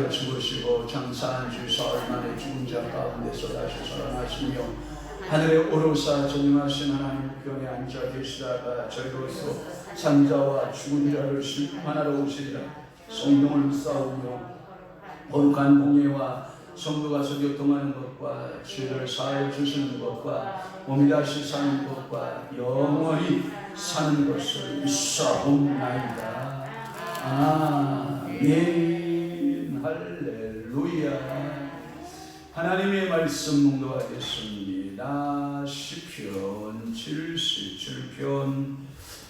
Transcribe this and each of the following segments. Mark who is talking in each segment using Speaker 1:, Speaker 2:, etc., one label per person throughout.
Speaker 1: 죽으시고 장사한 주 사흘 만에 죽은 자 가운데서 다시 살아나시며 하늘에 오르사 전능하신 하나님 우편에 앉아 계시다가 저희로서 산자와 죽은 자를 심판하러 오시리라. 성령을 싸우며 거룩한 공예와 성도가 교통하는 것과 죄를 사하여 주시는 것과 몸이 다시 사는 것과 영원히 사는 것을 믿사옵나이다. 아멘. 할렐루야. 하나님의 말씀 묵도하겠습니다. 시편 77편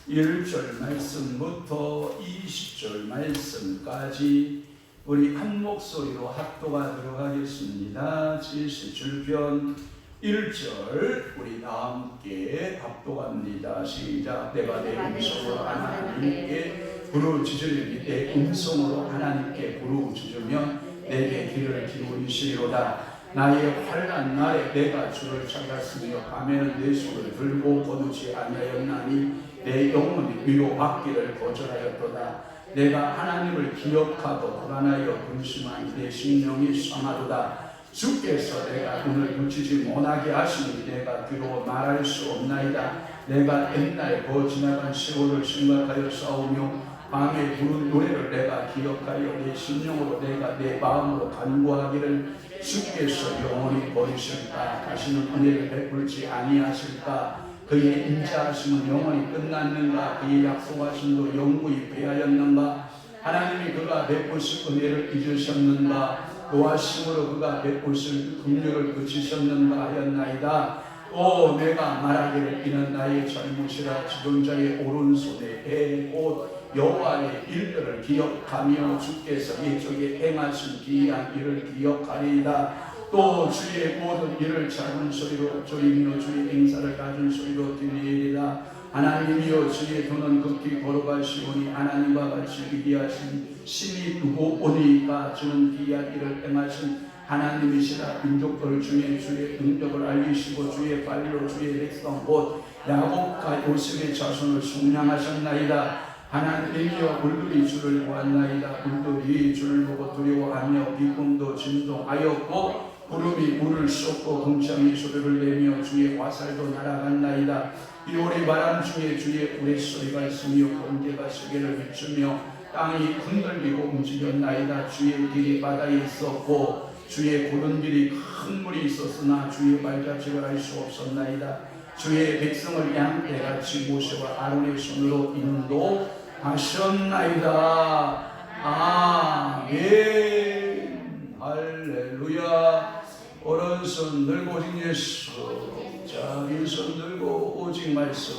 Speaker 1: 1절 말씀부터 20절 말씀까지 우리 한 목소리로 합독하도록 하겠습니다. 77편 1절 우리 다 함께 합독합니다. 시작. 내가 내 음성으로 하나님께 부르짖으리니 내 음성으로 하나님께 부르짖으면 내게 귀를 기울이시리로다. 나의 환난 날에 내가 주를 찾았으며 밤에는 내 손을 들고 거두지 아니하였나니 내 영혼이 위로받기를 거절하였도다. 내가 하나님을 기억하고 불안하여 근심하니 내 심령이 상하도다. 주께서 내가 눈을 붙이지 못하게 하시니 내가 귀로 말할 수 없나이다. 내가 옛날 지나간 세월을 생각하여 싸우며 밤에 부른 노래를 내가 기억하여 내 심령으로 내가 내 마음으로 간구하기를 주께서 영원히 버리실까? 다시는 은혜를 베풀지 아니하실까? 그의 인자하심은 영원히 끝났는가? 그의 약속하심도 영구히 배하였는가? 하나님이 그가 베푸실 은혜를 잊으셨는가? 노하심으로 그가 베푸실 긍휼을 그치셨는가 하였나이다. 내가 말하기를 이는 나의 잘못이라. 지존자의 오른손에 곧 여호와의 일들을 기억하며 주께서 이쪽에 행하신 기이한 일을 기억하리이다. 또 주의 모든 일을 작은 소리로 조이며 주의 행사를 낮은 소리로 들리리라. 하나님이여 주의 도는 극히 거룩하시오니 하나님과 같이 위대하신 신이 누구오니까. 주는 기이한 일을 행하신 하나님이시라. 민족들 중에 주의 능력을 알리시고 주의 발로 주의 백성 곧 야곱과 요셉의 자손을 속량하셨나이다. 하나님이여 물들이 주를 보았나이다. 물들이 주를 보고 두려워하며 비꿈도 진동하였고 구름이 물을 쏟고 궁창이 소리를 내며 주의 화살도 날아갔나이다. 비오리 바람 중에 주의 우레소리가 있으며 번개가 세계를 비추며 땅이 흔들리고 움직였나이다. 주의 길이 바다에 있었고 주의 고른 길이 큰 물이 있었으나 주의 발자취를 알 수 없었나이다. 주의 백성을 양떼같이 모세와 아론의 손으로 인도하셨나이다. 아멘. 할렐루야. 오른손 들고 오직 예수, 자 왼손 들고 오직 말씀,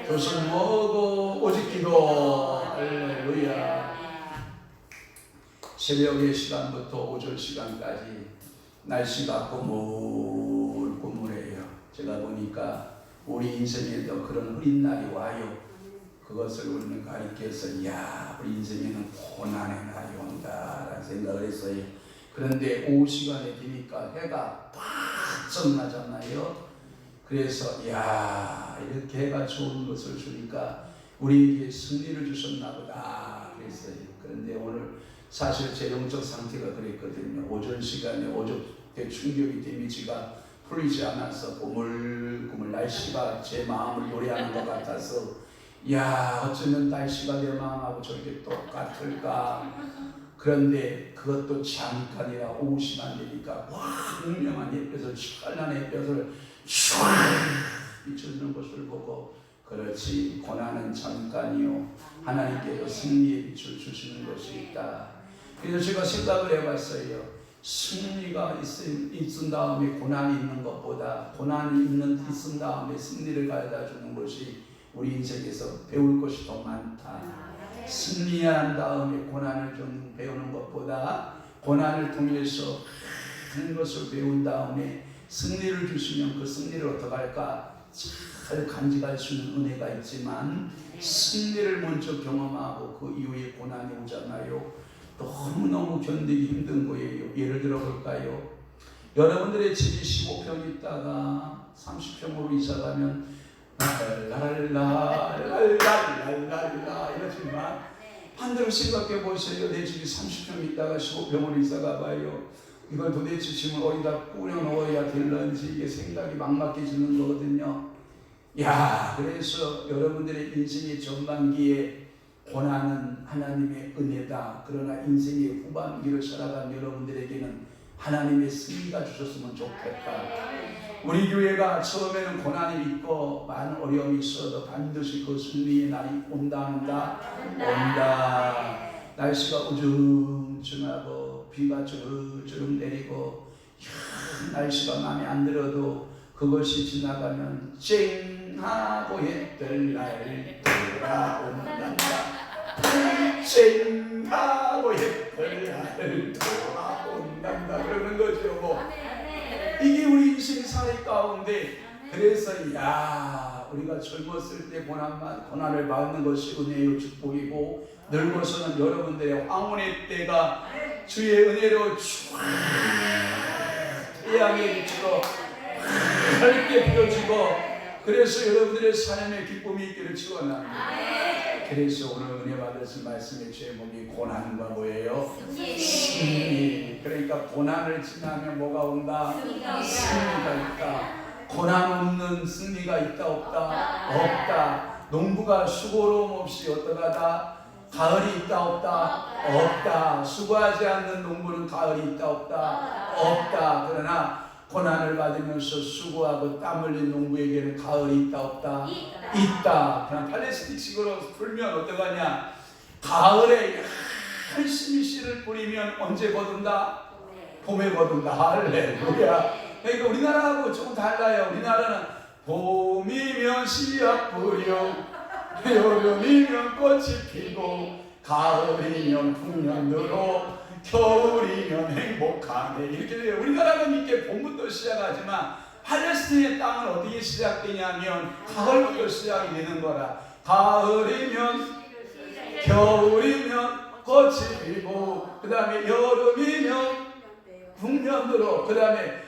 Speaker 1: 두 손 모으고 오직 기도. 할렐루야. 새벽의 시간부터 오전 시간까지 날씨가 꾸물꾸물해요. 제가 보니까 우리 인생에도 그런 흐린 날이 와요. 그것을 우리는 가리켜서 야, 우리 인생에는 고난의 날이 온다라는 생각을 했어요. 그런데 오후 시간에 되니까 해가 바짝 나잖아요. 그래서 야, 이렇게 해가 좋은 것을 주니까 우리에게 승리를 주셨나 보다 그랬어요. 그런데 오늘 사실 제 영적 상태가 그랬거든요. 오전 시간에 어저께 충격이 데미지가 풀리지 않아서 꾸물꾸물 날씨가 제 마음을 요리하는 것 같아서 야, 어쩌면 날씨가 내 마음하고 저렇게 똑같을까. 그런데 그것도 잠깐이라 오후 시간 되니까 광명한 햇볕을 찬란한 햇볕을 촤 비춰주는 것을 보고 그렇지, 고난은 잠깐이요 하나님께서 승리의 빛을 주시는 것이 있다. 그래서 제가 생각을 해봤어요. 승리가 있은 다음에 고난이 있는 것보다 고난이 있은 다음에 승리를 가져다 주는 것이 우리 인생에서 배울 것이 더 많다. 승리한 다음에 고난을 좀 배우는 것보다 고난을 통해서 큰 것을 배운 다음에 승리를 주시면 그 승리를 어떻게 할까? 잘 간직할 수 있는 은혜가 있지만 승리를 먼저 경험하고 그 이후에 고난이 오잖아요. 너무너무 견디기 힘든 거예요. 예를 들어 볼까요? 여러분들의 집이 15평 있다가 30평으로 이사가면 랄랄라 이러지만 반대로 생각해 보세요. 내 집이 30평 있다가 15평을 이사가 봐요. 이걸 도대체 지금 어디다 꾸려놓아야 될런지 이게 생각이 막막해지는 거거든요. 야, 그래서 여러분들의 인생의 전반기에 고난은 하나님의 은혜다. 그러나 인생의 후반기를 살아간 여러분들에게는 하나님의 승리가 주셨으면 좋겠다. 우리 교회가 처음에는 고난이 있고 많은 어려움이 있어도 반드시 그 승리의 날이 온다. 날씨가 우중충하고 비가 주룩주룩 내리고 날씨가 마음에 안 들어도 그것이 지나가면 쨍하고 해뜰 날 돌아온단다. 쨍하고 해뜰 날 돌아온단다. 그러는 거죠. 뭐. 이게 우리 인생 사회 가운데, 그래서 우리가 젊었을 때 고난을 받는 것이 은혜요 축복이고, 늙어서는 여러분들의 황혼의 때가 주의 은혜로 쫙 태양의 빛으로 밝게 비춰지고, 그래서 여러분들의 삶에 기쁨이 있기를 축원합니다. 그래서 오늘 은혜 받으신 말씀의 제목이 고난과 뭐예요? 승리. 그러니까 고난을 지나면 뭐가 온다? 승리가 있다. 고난 없는 승리가 있다 없다? 없다. 농부가 수고로움 없이 어떠하다? 가을이 있다 없다? 없다. 수고하지 않는 농부는 가을이 있다 없다? 없다. 그러나 고난을 받으면서 수고하고 땀 흘린 농부에게는 가을이 있다 없다? 있다. 그냥 팔레스틱식으로 풀면 어떡하냐? 가을에 열심히 씨를 뿌리면 언제 거둔다? 봄에 거둔다. 할렐루야. 그러니까 우리나라하고 조금 달라요. 우리나라는 봄이면 씨앗 뿌려, 여름이면 꽃이 피고, 가을이면 풍년 들어, 겨울이면 행복하네. 이렇게 돼요. 우리나라는 이렇게 봄부터 시작하지만 팔레스틴의 땅은 어디에 시작되냐면 가을부터 시작이 되는 거라. 가을이면, 겨울이면 꽃이 피고, 그 다음에 여름이면 풍년 들어, 그 다음에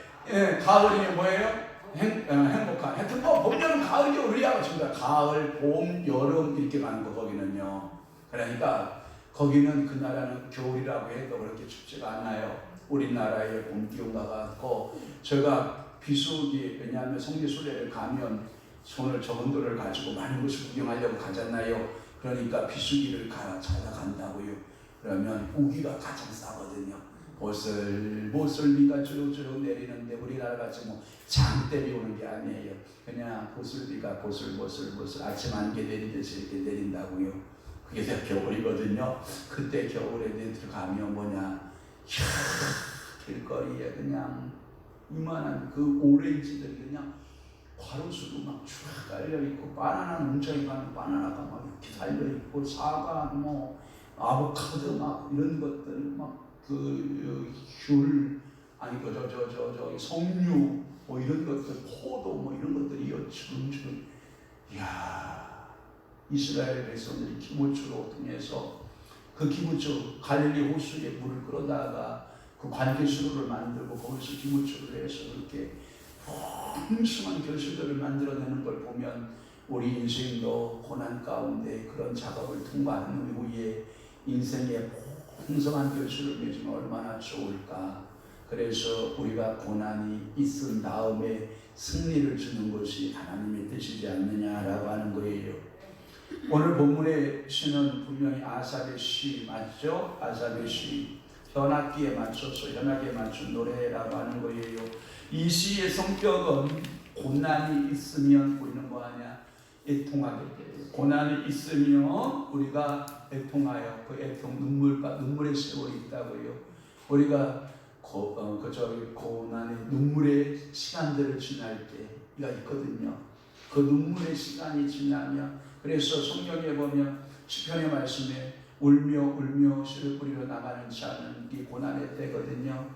Speaker 1: 가을이면 뭐예요? 행복한. 하여튼 뭐 봄, 여름, 가을이 우리하고 줍니다. 가을, 봄, 여름 이렇게 가는 거 거기는요. 그러니까 거기는 그 나라는 겨울이라고 해도 그렇게 춥지가 않아요. 우리나라의 봄 기온과 같고, 제가 비수기, 왜냐하면 성지순례를 가면 손을 저건도를 가지고 많은 곳을 구경하려고 가잖아요. 그러니까 비수기를 찾아간다고요. 그러면 우기가 가장 싸거든요. 보슬비가 주룩주룩 내리는데 우리나라 같이 뭐 장대비 오는 게 아니에요. 그냥 보슬비가 보슬보슬 아침 안개 내리듯이 이렇게 내린다고요. 그게 다 겨울이거든요. 그때 겨울에 들어가면 뭐냐, 길거리에 그냥 이만한 그 오렌지들이 그냥 과로수도 막 쫙 깔려있고, 바나나 농장에 가면 바나나가 막 이렇게 달려있고, 사과, 뭐 아보카도 막 이런 것들, 막 귤, 아니 석류 뭐 이런 것들, 포도 뭐 이런 것들이 주름주름. 이야, 이스라엘 백성들이 기브초로 통해서 그 기브초 갈릴리 호수에 물을 끌어다가 그 관계수로를 만들고 거기서 기브초를 해서 그렇게 풍성한 결실들을 만들어내는 걸 보면 우리 인생도 고난 가운데 그런 작업을 통과하는 후에 인생의 풍성한 결실을 맺으면 얼마나 좋을까. 그래서 우리가 고난이 있은 다음에 승리를 주는 것이 하나님의 뜻이지 않느냐라고 하는 거예요. 오늘 본문의 시는 분명히 아삽의 시 맞죠? 아삽의 시, 현악기에 맞춘 노래라고 하는 거예요. 이 시의 성격은 고난이 있으면 우리는 뭐하냐? 애통하게 돼요. 고난이 있으면 우리가 애통하여 그 애통, 눈물의 세월이 있다고요. 우리가 고난의 눈물의 시간들을 지날 때가 있거든요. 그 눈물의 시간이 지나면, 그래서 성경에 보면 시편의 말씀에 울며 씨를 뿌리러 나가는 자는 이 고난의 때거든요.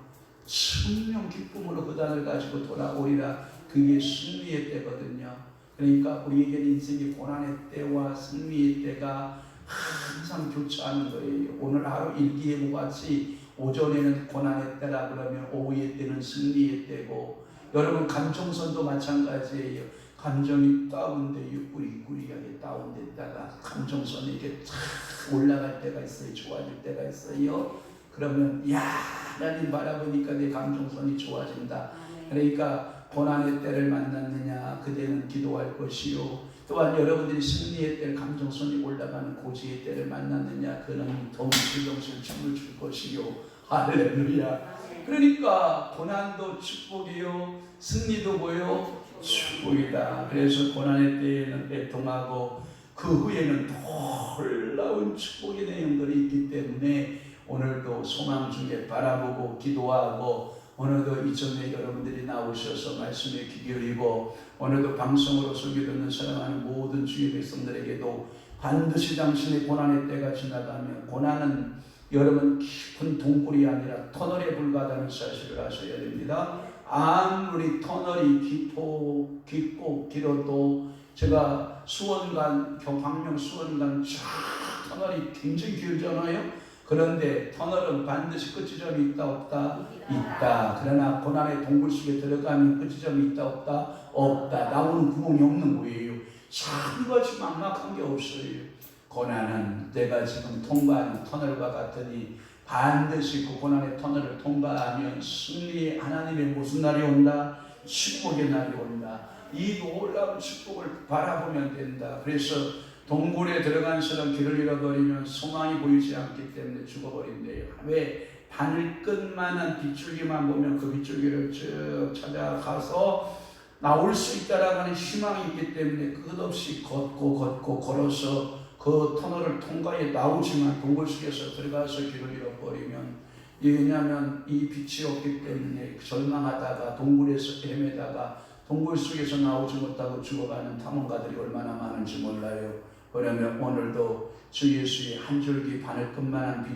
Speaker 1: 천명 기쁨으로 그 단을 가지고 돌아오리라. 그게 승리의 때거든요. 그러니까 우리에게는 인생의 고난의 때와 승리의 때가 항상 교차하는 거예요. 오늘 하루 일기예보 같이 오전에는 고난의 때라 그러면 오후의 때는 승리의 때고, 여러분 감정선도 마찬가지예요. 감정이 다운돼 꾸리꾸리하게 다운됐다가 감정선이 이렇게 쫙 올라갈 때가 있어요. 좋아질 때가 있어요. 그러면 야 하나님 바라보니까 내 감정선이 좋아진다. 그러니까 고난의 때를 만났느냐 그대는 기도할 것이요. 또한 여러분들이 승리의 때 감정선이 올라가는 고지의 때를 만났느냐 그는 덩실덩실 춤을 출 것이요. 할렐루야. 그러니까 고난도 축복이요 승리도 뭐요? 축복이다. 그래서 고난의 때에는 애통하고 그 후에는 놀라운 축복의 내용들이 있기 때문에 오늘도 소망 중에 바라보고 기도하고 오늘도 이전에 여러분들이 나오셔서 말씀에 귀 기울이고 오늘도 방송으로 소개 듣는 사랑하는 모든 주의 백성들에게도 반드시 당신의 고난의 때가 지나가면 고난은 여러분 깊은 동굴이 아니라 터널에 불과하다는 사실을 아셔야 됩니다. 아무리 터널이 깊고 길어도 제가 수원간 경광명 수원간 쫙 터널이 굉장히 길잖아요. 그런데 터널은 반드시 끝지점이 있다 없다? 있다. 그러나 고난의 동굴 속에 들어가면 끝지점이 있다 없다? 없다. 나오는 구멍이 없는 거예요. 참같이 막막한 게 없어요. 고난은 내가 지금 통과하는 터널과 같으니 반드시 그 고난의 터널을 통과하면 승리의 하나님의 무슨 날이 온다? 축복의 날이 온다. 이 놀라운 축복을 바라보면 된다. 그래서 동굴에 들어간 사람 길을 잃어버리면 소망이 보이지 않기 때문에 죽어버린대요. 왜? 바늘끝만한 빗줄기만 보면 그 빗줄기를 쭉 찾아가서 나올 수 있다라고 하는 희망이 있기 때문에 끝없이 걷고 걸어서 그 터널을 통과해 나오지만 동굴 속에서 들어가서 길을 잃어버리면 왜냐하면 이 빛이 없기 때문에 절망하다가 동굴에서 헤매다가 동굴 속에서 나오지 못하고 죽어가는 탐험가들이 얼마나 많은지 몰라요. 그러면 오늘도 주 예수의 한 줄기 바늘끝만한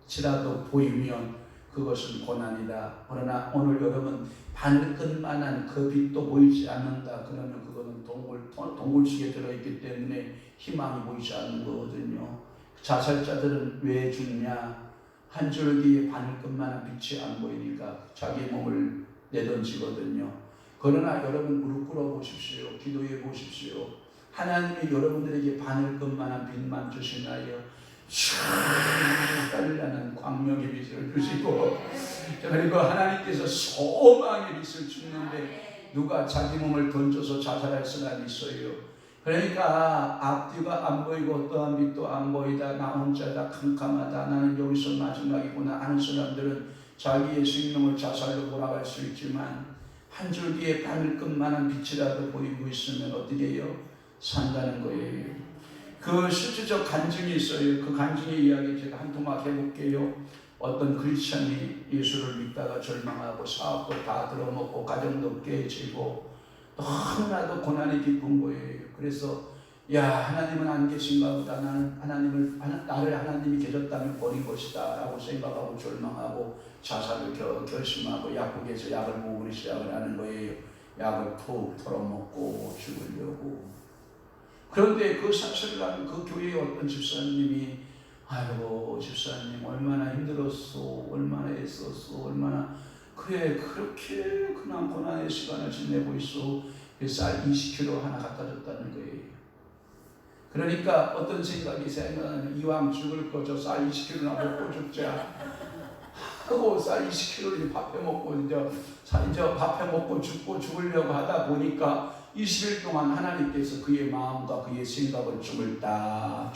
Speaker 1: 빛이라도 보이면 그것은 고난이다. 그러나 오늘 여러분 바늘끝만한 그 빛도 보이지 않는다. 그러면 그거는 동굴 속에 들어있기 때문에 희망이 보이지 않는 거거든요. 자살자들은 왜 죽냐? 한 줄기 바늘끝만한 빛이 안 보이니까 자기 몸을 내던지거든요. 그러나 여러분 무릎 꿇어 보십시오. 기도해 보십시오. 하나님이 여러분들에게 바늘끝만한 빛만 주시나요? 촤 떨리는 광명의 빛을 주시고 그리고 하나님께서 소망의 빛을 주는데 누가 자기 몸을 던져서 자살할 사람이 있어요. 그러니까 앞뒤가 안 보이고 어떠한 빛도 안 보이다. 나 혼자다 캄캄하다. 나는 여기서 마지막이구나 하는 사람들은 자기의 생명을 자살로 몰아갈 수 있지만 한 줄기의 바늘끝만한 빛이라도 보이고 있으면 어떻게 해요? 산다는 거예요. 그 실질적 간증이 있어요. 그 간증의 이야기 제가 한 토막 해볼게요. 어떤 크리스찬이 예수를 믿다가 절망하고 사업도 다 들어먹고 가정도 깨지고 너무나도 고난이 깊은 거예요. 그래서 야 하나님은 안 계신가 보다. 나는 나를 하나님이 계셨다면 버린 것이다 라고 생각하고 절망하고 자살을 결심하고 약국에서 약을 먹으기 시작을 하는 거예요. 약을 푹 털어먹고 죽으려고. 그런데 그 사실을 아는 그 교회의 어떤 집사님이 아이고 집사님 얼마나 힘들었어, 얼마나 애썼어, 얼마나 그래 그렇게 그냥 고난의 시간을 지내고 있어. 쌀 20kg 하나 갖다 줬다는 거예요. 그러니까 어떤 생각이 생각나면 이왕 죽을 거 저 쌀 20kg나 먹고 죽자 하고 쌀 20kg를 밥해 먹고 이제 밥해 먹고 죽으려고 하다 보니까 20일 동안 하나님께서 그의 마음과 그의 생각을 주물딱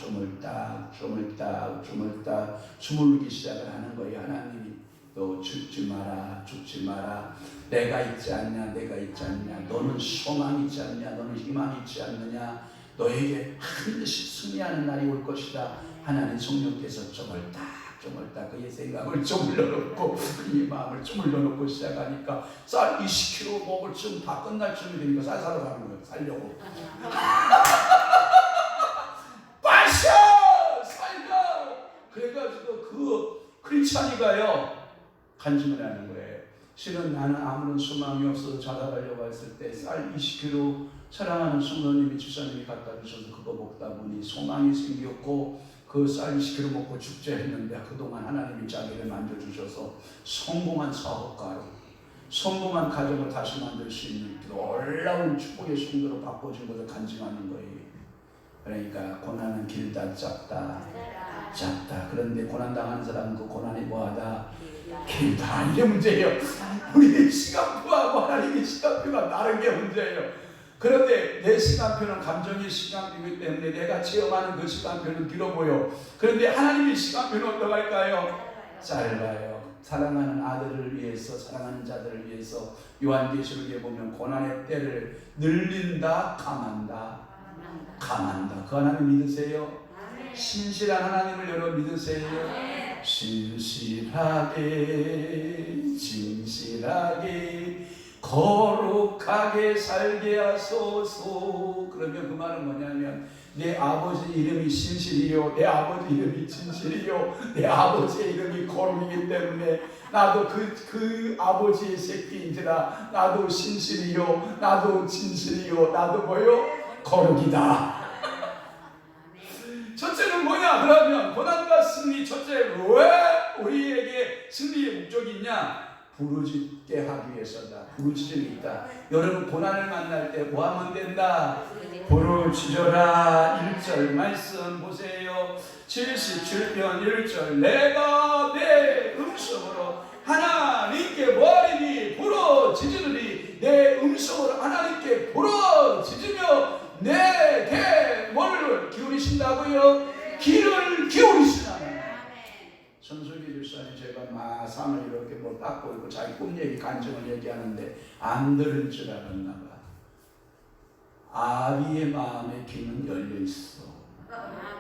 Speaker 1: 주물르기 시작을 하는 거예요. 하나님이 너 죽지 마라 내가 있지 않냐 너는 소망이 있지 않냐 너는 희망이 있지 않느냐 너에게 반드시 승리하는 날이 올 것이다. 하나님 성령께서 주물딱 그의 생각을 주물러놓고 그의 마음을 주물러놓고 시작하니까 쌀 20kg 먹을 쯤 다 끝날 쯤이 되니까 쌀 사러 가는 거예요. 살려고 빠셔 살려. 그래가지고 그 크리스찬이가요 간증을 하는 거예요. 실은 나는 아무런 소망이 없어서 자살하려고 했을 때 쌀 20kg 사랑하는 성도님이 집사님이 갖다 주셔서 그거 먹다 보니 소망이 생겼고 그 쌀 20kg 먹고 죽자 했는데 그동안 하나님이 자기를 만져주셔서 성공한 사업가로 성공한 가정을 다시 만들 수 있는 놀라운 축복의 성도로 바꿔준 것을 간증하는 거예요. 그러니까 고난은 길다 짧다. 그런데 고난당한 사람은 그 고난이 뭐하다? 길다. 이게 문제예요. 우리의 시간표하고 하나님의 시간표가 다른 게 문제예요. 그런데 내 시간표는 감정의 시간표이기 때문에 내가 체험하는 그 시간표는 길어 보여. 그런데 하나님의 시간표는 어떡할까요? 짧아요. 사랑하는 아들을 위해서, 사랑하는 자들을 위해서 요한계시록에 보면 고난의 때를 늘린다, 감한다. 그 하나님 믿으세요? 신실한 하나님을 여러분 믿으세요? 진실하게 거룩하게 살게 하소서. 그러면 그 말은 뭐냐면 내 아버지 이름이 신실이요, 내 아버지 이름이 진실이요, 내 아버지의 이름이 거룩이기 때문에 나도 그 아버지의 새끼인지라 나도 신실이요, 나도 진실이요, 나도 뭐요? 거룩이다. 첫째는 뭐냐? 그러면 고난과 승리. 첫째, 왜 우리에게 승리의 목적이 있냐? 부르짖게 하기 위해서다. 부르짖음이 있다. 여러분 고난을 만날 때 뭐 하면 된다? 부르짖어라. 1절 말씀 보세요. 77편 1절 내가 내 음성으로 하나님께 뭐하리니? 부르짖으리니. 내 음성으로 하나님께 부르짖으며 내게 뭐를 기울이신다고요? 귀를 기울이시라. 손석희 집사님 제가 마상을 이렇게 뭐 닦고 있고 자기 꿈 얘기 간증을 얘기하는데 안 들은 줄 알았나 봐. 아비의 마음의 귀는 열려 있어.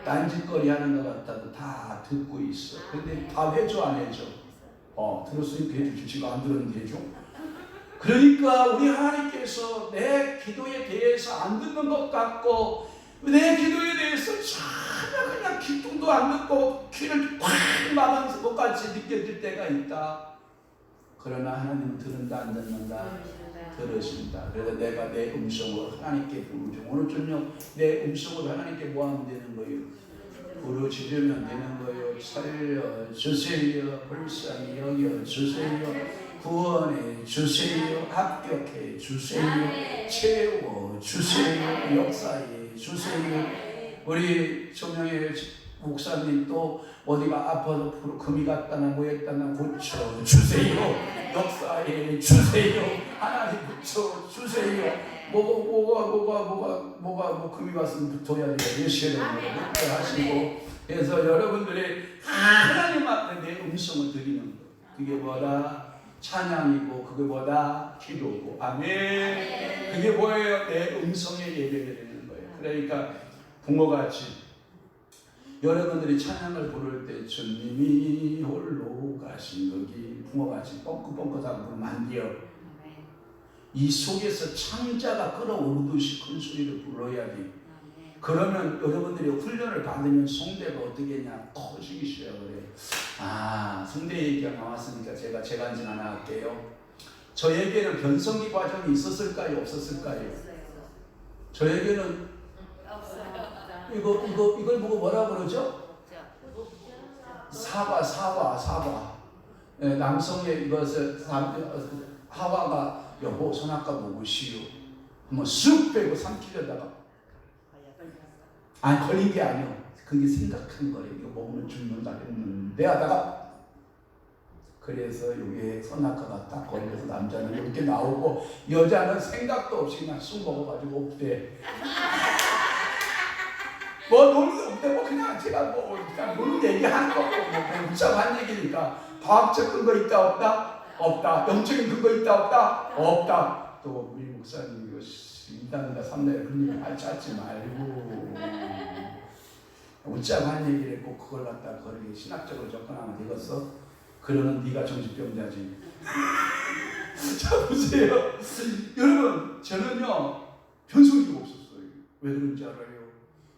Speaker 1: 딴짓거리 하는 것 같아도 다 듣고 있어. 근데 다 해줘 안 해줘? 들었으니까 해주지. 지금 안 들었는데 해줘? 그러니까 우리 하나님께서 내 기도에 대해서 안 듣는 것 같고 내 기도에 대해서 전혀 그냥 기쁨도 안 듣고 귀를 꽉 막은 것 같이 느껴질 때가 있다. 그러나 하나님은 들은다 안 듣는다? 들으신다. 그래서 내가 내 음성으로 하나님께 부르죠. 오늘 저녁 내 음성으로 하나님께 뭐 하면 되는 거예요? 부르짖으면 되는 거예요. 살려주세요. 불쌍히 여겨주세요. 구원해 주세요. 합격해 주세요. 채워 주세요. 역사해 주세요. 우리 조명의 목사님 또 어디가 아파서 금이 갔다나 뭐했다나 고쳐 주세요. 역사해 주세요. 하나님 고쳐 주세요. 뭐가 금이 갔으면 붙어야 돼요. 예시를 하시고. 그래서 여러분들이 하나님 앞에 내 음성을 드리는 거. 그게 뭐다? 찬양이고 그게 뭐다? 기도고. 아멘. 그게 뭐예요? 내 음성의 예배를 드리는 거예요. 그러니까 붕어같이 여러분들이 찬양을 부를 때 주님이 홀로 가신 거기 붕어같이 뻥긋뻥긋하고 부르면 안 돼요. 이 속에서 창자가 끓어오르듯이 큰 소리를 불러야 돼. 그러면 여러분들이 훈련을 받으면 성대가 어떻게 했냐? 커지기 시작을 해요. 성대 얘기가 나왔으니까 제가 간증 하나 할게요. 저에게는 변성기 과정이 있었을까요? 없었을까요? 저에게는 이걸 보고 뭐라 그러죠? 사과. 남성의 이것을 하와가 여보 선악과 먹으시오. 한번 쑥 빼고 삼키려다가 걸린 게 아니요. 그게 생각한 거예요. 이거 먹으면 죽는다 했는데 하다가 그래서 이게 선악과가 딱 걸려서 남자는 이렇게 나오고 여자는 생각도 없이 그냥 쑥 먹어가지고 없대. 노는 없대. 그냥 제가 그냥 노는 얘기하는 거고 무참한 얘기니까 과학적 근거 있다 없다? 없다. 영적인 근거 있다 없다? 없다. 또 우리 목사님 이거 2단이다 3단이다 그런 얘기 말 찾지 말고 웃자고 한 얘기를 꼭 그걸 갖다 그렇게 신학적으로 접근하면 되겠어? 그러는 네가 정신병자지. 자 보세요. 여러분 저는요 변성기가 없었어요. 왜 그런지 알아요?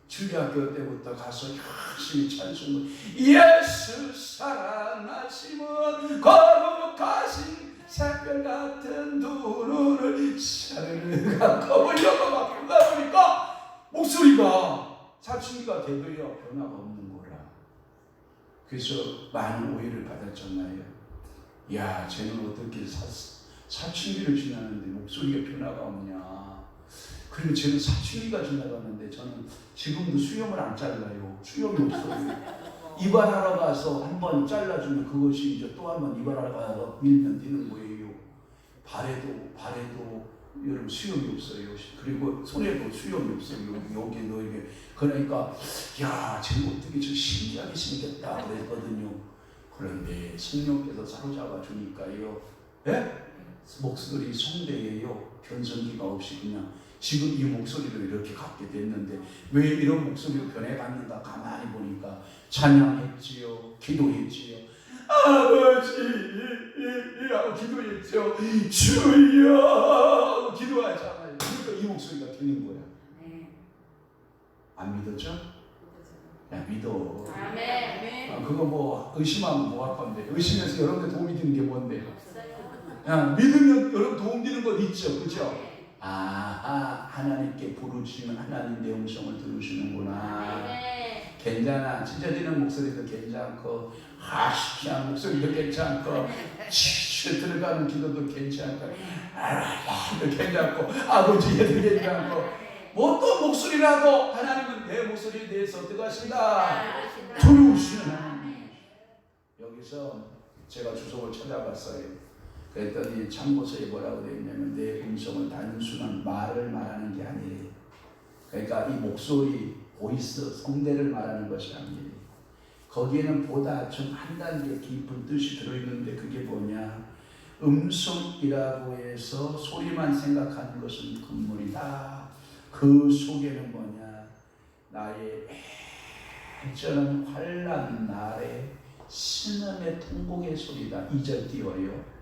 Speaker 1: 중학교 때부터 가서 열심히 찬송을 예수 살아나심은 거룩하신 새별 같은 두 눈을 샤르르가 거울려고 막 부르다 보니까 목소리가 사춘기가 돼도요 변화가 없는 거라. 그래서 많은 오해를 받았잖아요. 야 쟤는 어떻게 사춘기를 지나는데 목소리가 변화가 없냐. 그리고 저는 사춘기가 지나갔는데 저는 지금도 수염을 안 잘라요. 수염이 없어요. 이발하러 가서 한번 잘라주면 그것이 이제 또 한번 이발하러 가서 밀면 되는 거예요. 발에도 여러분 수염이 없어요. 그리고 손에도 수염이 없어요. 여기도 이게. 그러니까 야, 쟤는 어떻게 저 신기하게 생겼다 그랬거든요. 그런데 성령께서 사로잡아 주니까요. 예? 목소리 성대예요. 변성기가 없이 그냥 지금 이 목소리를 이렇게 갖게 됐는데 왜 이런 목소리로 변해갔는가 가만히 보니까 찬양했지요. 기도했지요. 아버지 하고 기도했죠. 주여 하고 기도하잖아요. 그러니까 이 목소리가 들린 거야. 안 믿었죠? 야, 믿어. 아멘. 그거 뭐 의심하면 뭐 할 건데. 의심해서 여러분들 도움이 되는 게 뭔데? 야, 믿으면 여러분 도움되는 것 있죠. 그죠? 하나님께 부르시면 하나님 내 음성을 들으시는구나. 괜찮아. 찢어지는 목소리도 괜찮고 하시한 목소리도 괜찮고 치치 들어가는 기도도 괜찮고 괜찮고 아버지에도 괜찮고 뭐 또 목소리라도 하나님은 내 목소리에 대해서 어떻게 하신다? 두려우시는 하나님. 여기서 제가 주석을 찾아봤어요. 그랬더니 참고서에 뭐라고 되어 있냐면 내 음성은 단순한 말을 말하는 게 아니에요. 그러니까 이 목소리, 보이스, 성대를 말하는 것이 아니에요. 거기에는 보다 좀 한 단계 깊은 뜻이 들어있는데 그게 뭐냐? 음성이라고 해서 소리만 생각하는 것은 금물이다. 그 속에는 뭐냐? 나의 애절한 환난 날에 신음의 통곡의 소리다. 2절 띄워요.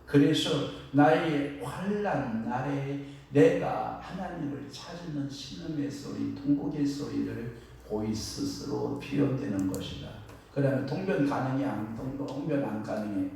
Speaker 1: 그래서 나의 환난 날에 내가 하나님을 찾는 신음의 소리, 통곡의 소리를 보이스로 표현되는 것이다. 그러면 통변 가능해? 통변 안 가능해?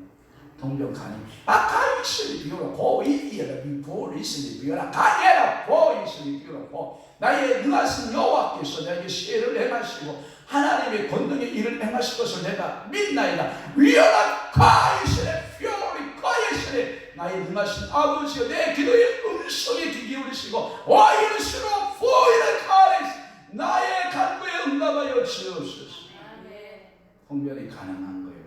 Speaker 1: 통변 가능. 가이스리 비오라 보이이라 비보리스리 비오라 가니라 보이스리 비오라 보. 나의 능하신 여호와께서 나에게 시혜를 행하시고 하나님의 권능의 일을 행하실 것을 내가 믿나이다. 위험한 가이스리 비오리 가이스리. 나의 능하신 아버지여 내 기도의 음성에 귀 기울이시고 와이르시로 보이는 가이스 나의 간구에 응답하여 주옵소서. 통변이 가능한 거예요.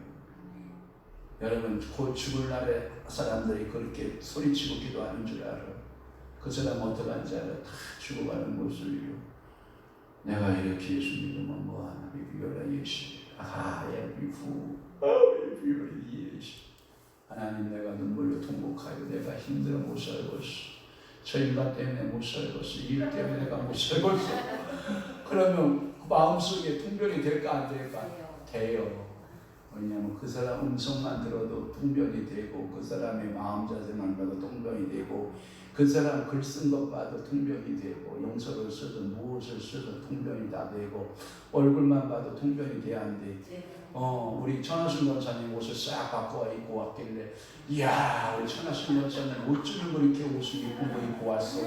Speaker 1: 여러분 곧 죽을 날에 사람들이 그렇게 소리치고 기도하는 줄 알아. 그 사람 어떻게 하는지 알아? 다 죽어가는 모습이요. 내가 이렇게 예수 믿으면 뭐하나 비비어라 예수 비후 비비어라 예수. 하나님 내가 눈물로 통곡하여 내가 힘들어 못 살겠어. 저 인간 때문에 못 살겠어. 일 때문에 내가 못 살겠어. 그러면 마음속에 통변이 될까 안 될까? 돼요. 왜냐하면 그 사람 음성만 들어도 통변이 되고 그 사람의 마음 자세만 봐도 통변이 되고 그 사람 글 쓴 것 봐도 통변이 되고 영서를 쓰든 무엇을 쓰든 통변이 다 되고 얼굴만 봐도 통변이 돼야 한대. 우리 천하순 권사님 옷을 싹 바꿔 입고 왔길래 이야 우리 천하순 권사님 어쩌면 그렇게 옷을 입고 왔어.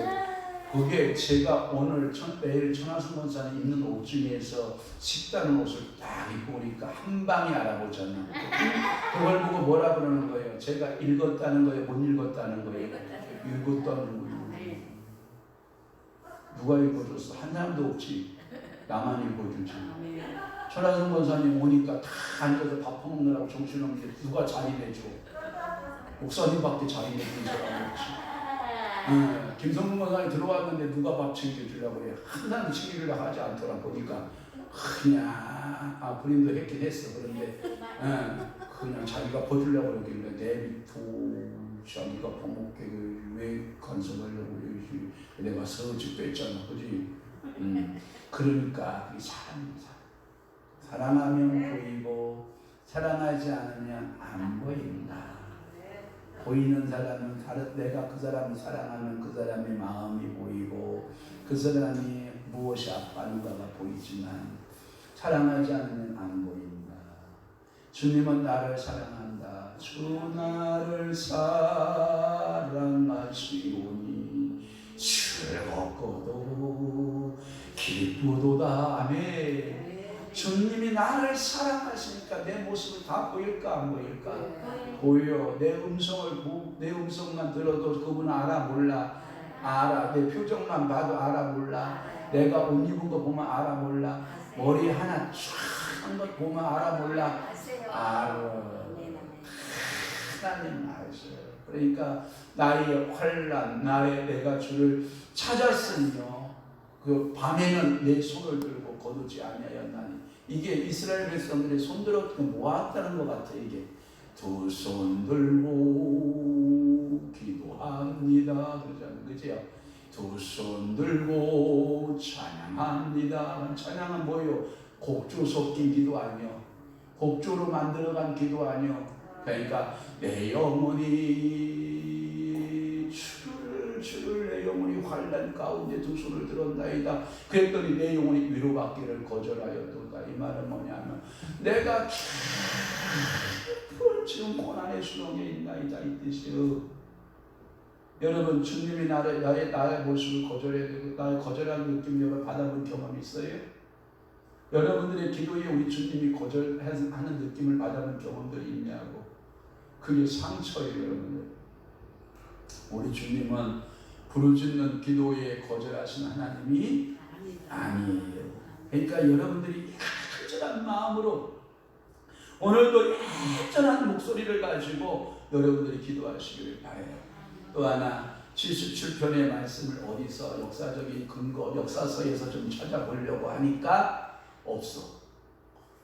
Speaker 1: 그게 제가 오늘 매일 천하순 권사님 입는 옷 중에서 식다는 옷을 딱 입고 오니까 한 방에 알아보잖아. 그걸 보고 뭐라 그러는 거예요? 제가 읽었다는 거예요? 못 읽었다는 거예요? 읽었다는 거예요. 누가 읽어줬어? 한 사람도 없지. 나만 읽어주지. 천하순 권사님 오니까 다 앉아서 밥 퍼먹느라고 정신없는데 누가 자리 내줘? 목사님밖에 자리 내준 사람 없지. 김성근 권사님 들어왔는데 누가 밥 챙겨주려고 그래. 한 사람 챙기려고 하지 않더라. 보니까 그냥 본인도 했긴 했어. 그런데 그냥 자기가 퍼주려고 그러길래 내비토 자기가 퍼먹게 왜 간섭하려고 그러지. 내가 서지 뺐잖아. 그지? 그러니까 이 사람입니다. 사랑하면 보이고 사랑하지 않으면 안 보인다. 보이는 사람은 내가 그 사람을 사랑하면 그 사람의 마음이 보이고 그 사람이 무엇이 아파하는가가 보이지만 사랑하지 않으면 안 보인다. 주님은 나를 사랑한다. 주 나를 사랑하시오니 즐겁고도 기쁘도다. 아멘. 주님이 나를 사랑하시니까 내 모습을 다 보일까 안 보일까? 보여. 내 음성만 들어도 그분 알아 몰라? 알아. 내 표정만 봐도 알아 몰라? 내가 옷 입은 거 보면 알아 몰라? 머리 하나 쫙 한 것 보면 알아 몰라? 알아. 하나님 아셔요. 그러니까 나의 환난, 내가 주를 찾았으며 그 밤에는 내 손을 들고 거두지 아니하였나니. 이게 이스라엘 백성들이 손 들어 모았다는 것 같아. 이게 두 손 들고 기도합니다 그러잖아요. 그죠? 두 손 들고 찬양합니다. 찬양은 뭐예요? 곡조 섞인 기도 아니요. 곡조로 만들어간 기도 아니요. 그러니까 내 영혼이 주를 내 영혼이 환난 가운데 두 손을 들었나이다. 그랬더니 내 영혼이 위로받기를 거절하였도다. 이 말은 뭐냐면 내가 지금 고난의 수렁에 있나이다 이 뜻이요. 여러분 주님이 나의 모습을 거절해야 되고 나의 거절하는 느낌을 받아본 경험이 있어요? 여러분들의 기도에 우리 주님이 거절하는 느낌을 받아본 경험들이 있냐고. 그게 상처예요 여러분들. 우리 주님은 부르짖는 기도에 거절하신 하나님이 아니에요. 그러니까 여러분들이 간절한 마음으로 오늘도 애절한 목소리를 가지고 여러분들이 기도하시기를 바라요. 또 하나 77편의 말씀을 어디서 역사적인 근거 역사서에서 좀 찾아보려고 하니까 없어.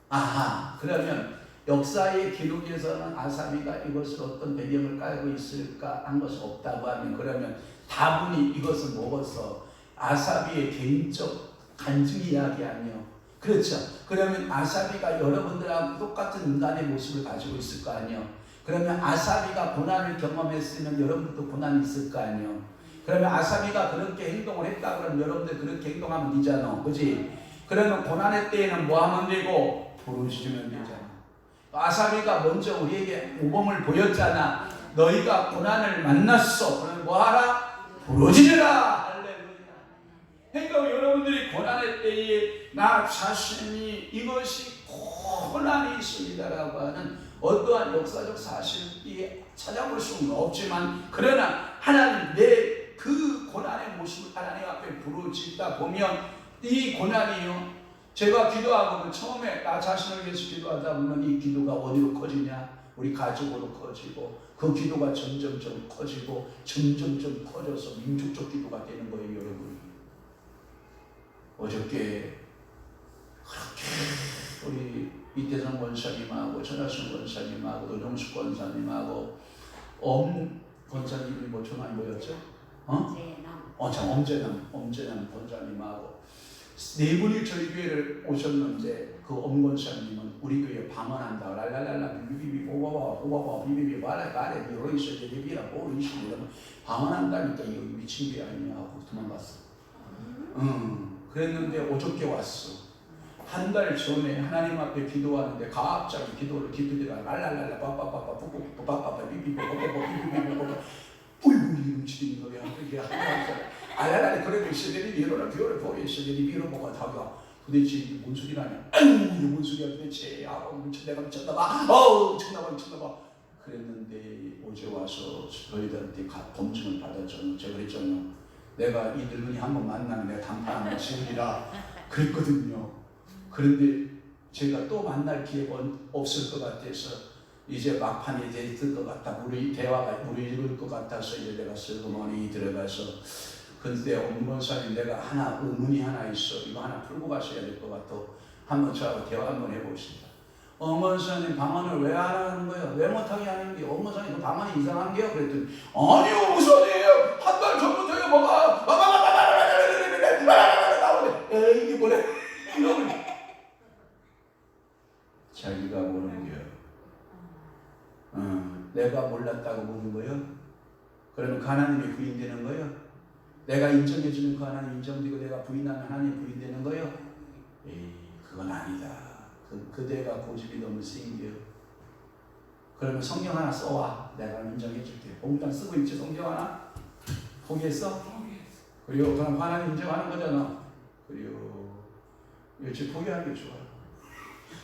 Speaker 1: 아하, 그러면 역사의 기록에서는 아사비가 이것을 어떤 배경을 깔고 있을까 한 것이 없다고 하면 그러면 다분히 이것은 뭐겠어? 아사비의 개인적 간증 이야기 아니요. 그렇죠. 그러면 아사비가 여러분들하고 똑같은 인간의 모습을 가지고 있을 거 아니요. 그러면 아사비가 고난을 경험했으면 여러분들도 고난이 있을 거 아니요. 그러면 아사비가 그렇게 행동을 했다 그러면 여러분들 그렇게 행동하면 되잖아. 그렇지? 그러면 고난의 때에는 뭐 하면 되고? 부르짖으면 되잖아. 아사비가 먼저 우리에게 모범을 보였잖아. 너희가 고난을 만났어. 그러면 뭐하라? 부르짖으라. 할렐루야. 그러니까 여러분들이 고난의 때에 나 자신이 이것이 고난이 있습니다라고 하는 어떠한 역사적 사실이 찾아볼 수는 없지만 그러나 하나님 내 그 고난의 모습을 하나님 앞에 부르짖다 보면 이 고난이요. 제가 기도하고 처음에 나 자신을 위해서 기도하다 보면 이 기도가 어디로 커지냐? 우리 가족으로 커지고 그 기도가 점점점 커지고 점점점 커져서 민족적 기도가 되는 거예요, 여러분. 어저께 그렇게 우리 이태성 권사님하고 전하순 권사님하고 노정숙 권사님하고 권사님이 뭐 전화이 뭐였죠? 엄재남 권사님하고 네 분이 저희 교회를 오셨는데 그 권사님은 우리 교회 방언한다 랄랄랄라 비비비 오바바 비비비 말해 이러이서 비비라 오이시 이러면 방언한다니까 이거 미친 게 아니냐 하고 도망갔어. 그랬는데 어저께 왔어. 한 달 전에 하나님 앞에 기도하는데 갑자기 기도를 기쁘더라 랄랄랄라 빠빠빠빠 뿌뿌뿌빠빠빠 비비비 뽀뽀뽀 어이구 이게 미치는 거야. 이게 알랄랄 그래도 이스라엘이 미로라 비오를 보여 이스라엘이 미로 뭐가 다가 도대체 뭔 소리라냐? 이게 뭔 소리야 도대체? 내가 미쳤나봐. 미쳤나봐. 그랬는데 어제 와서 너희들한테 검증을 받았잖아. 제가 그랬잖아. 내가 이 늙은이 한번 만나면 내가 단판 한번 지으리라 그랬거든요. 그런데 제가 또 만날 기회가 없을 것 같아서 이제 막판이 됐을 것 같다. 대화가 무르익을 것 같아서 이제 내가 슬그머니 들어가서 근데 엄권사님 내가 의문이 하나 있어. 이거 하나 풀고 가셔야 될 것 같아. 한번 저하고 대화 한번 해봅시다. 엄권사님 방언을 왜 안 하는 거예요? 왜 못하게 하는 게요? 엄권사님 그 방언이 이상한 게요? 그랬더니 아니요 우선이에요. 한 달 전부터요 뭐가 나오네. 이게 뭐래? 이러면 자기가 모르는 게요. 내가 몰랐다고 묻는 거예요? 그러면 그 하나님이 부인되는 거예요? 내가 인정해주는 그 하나님 인정되고 내가 부인하면 하나님 부인되는 거예요? 에이, 그건 아니다. 그대가 고집이 너무 세인 게요. 그러면 성경 하나 써와. 내가 인정해줄게. 공장 쓰고 있지 성경 하나? 포기했어? 그리고 그럼 하나님 인정하는 거잖아. 그리고 일찍 포기하는 게 좋아.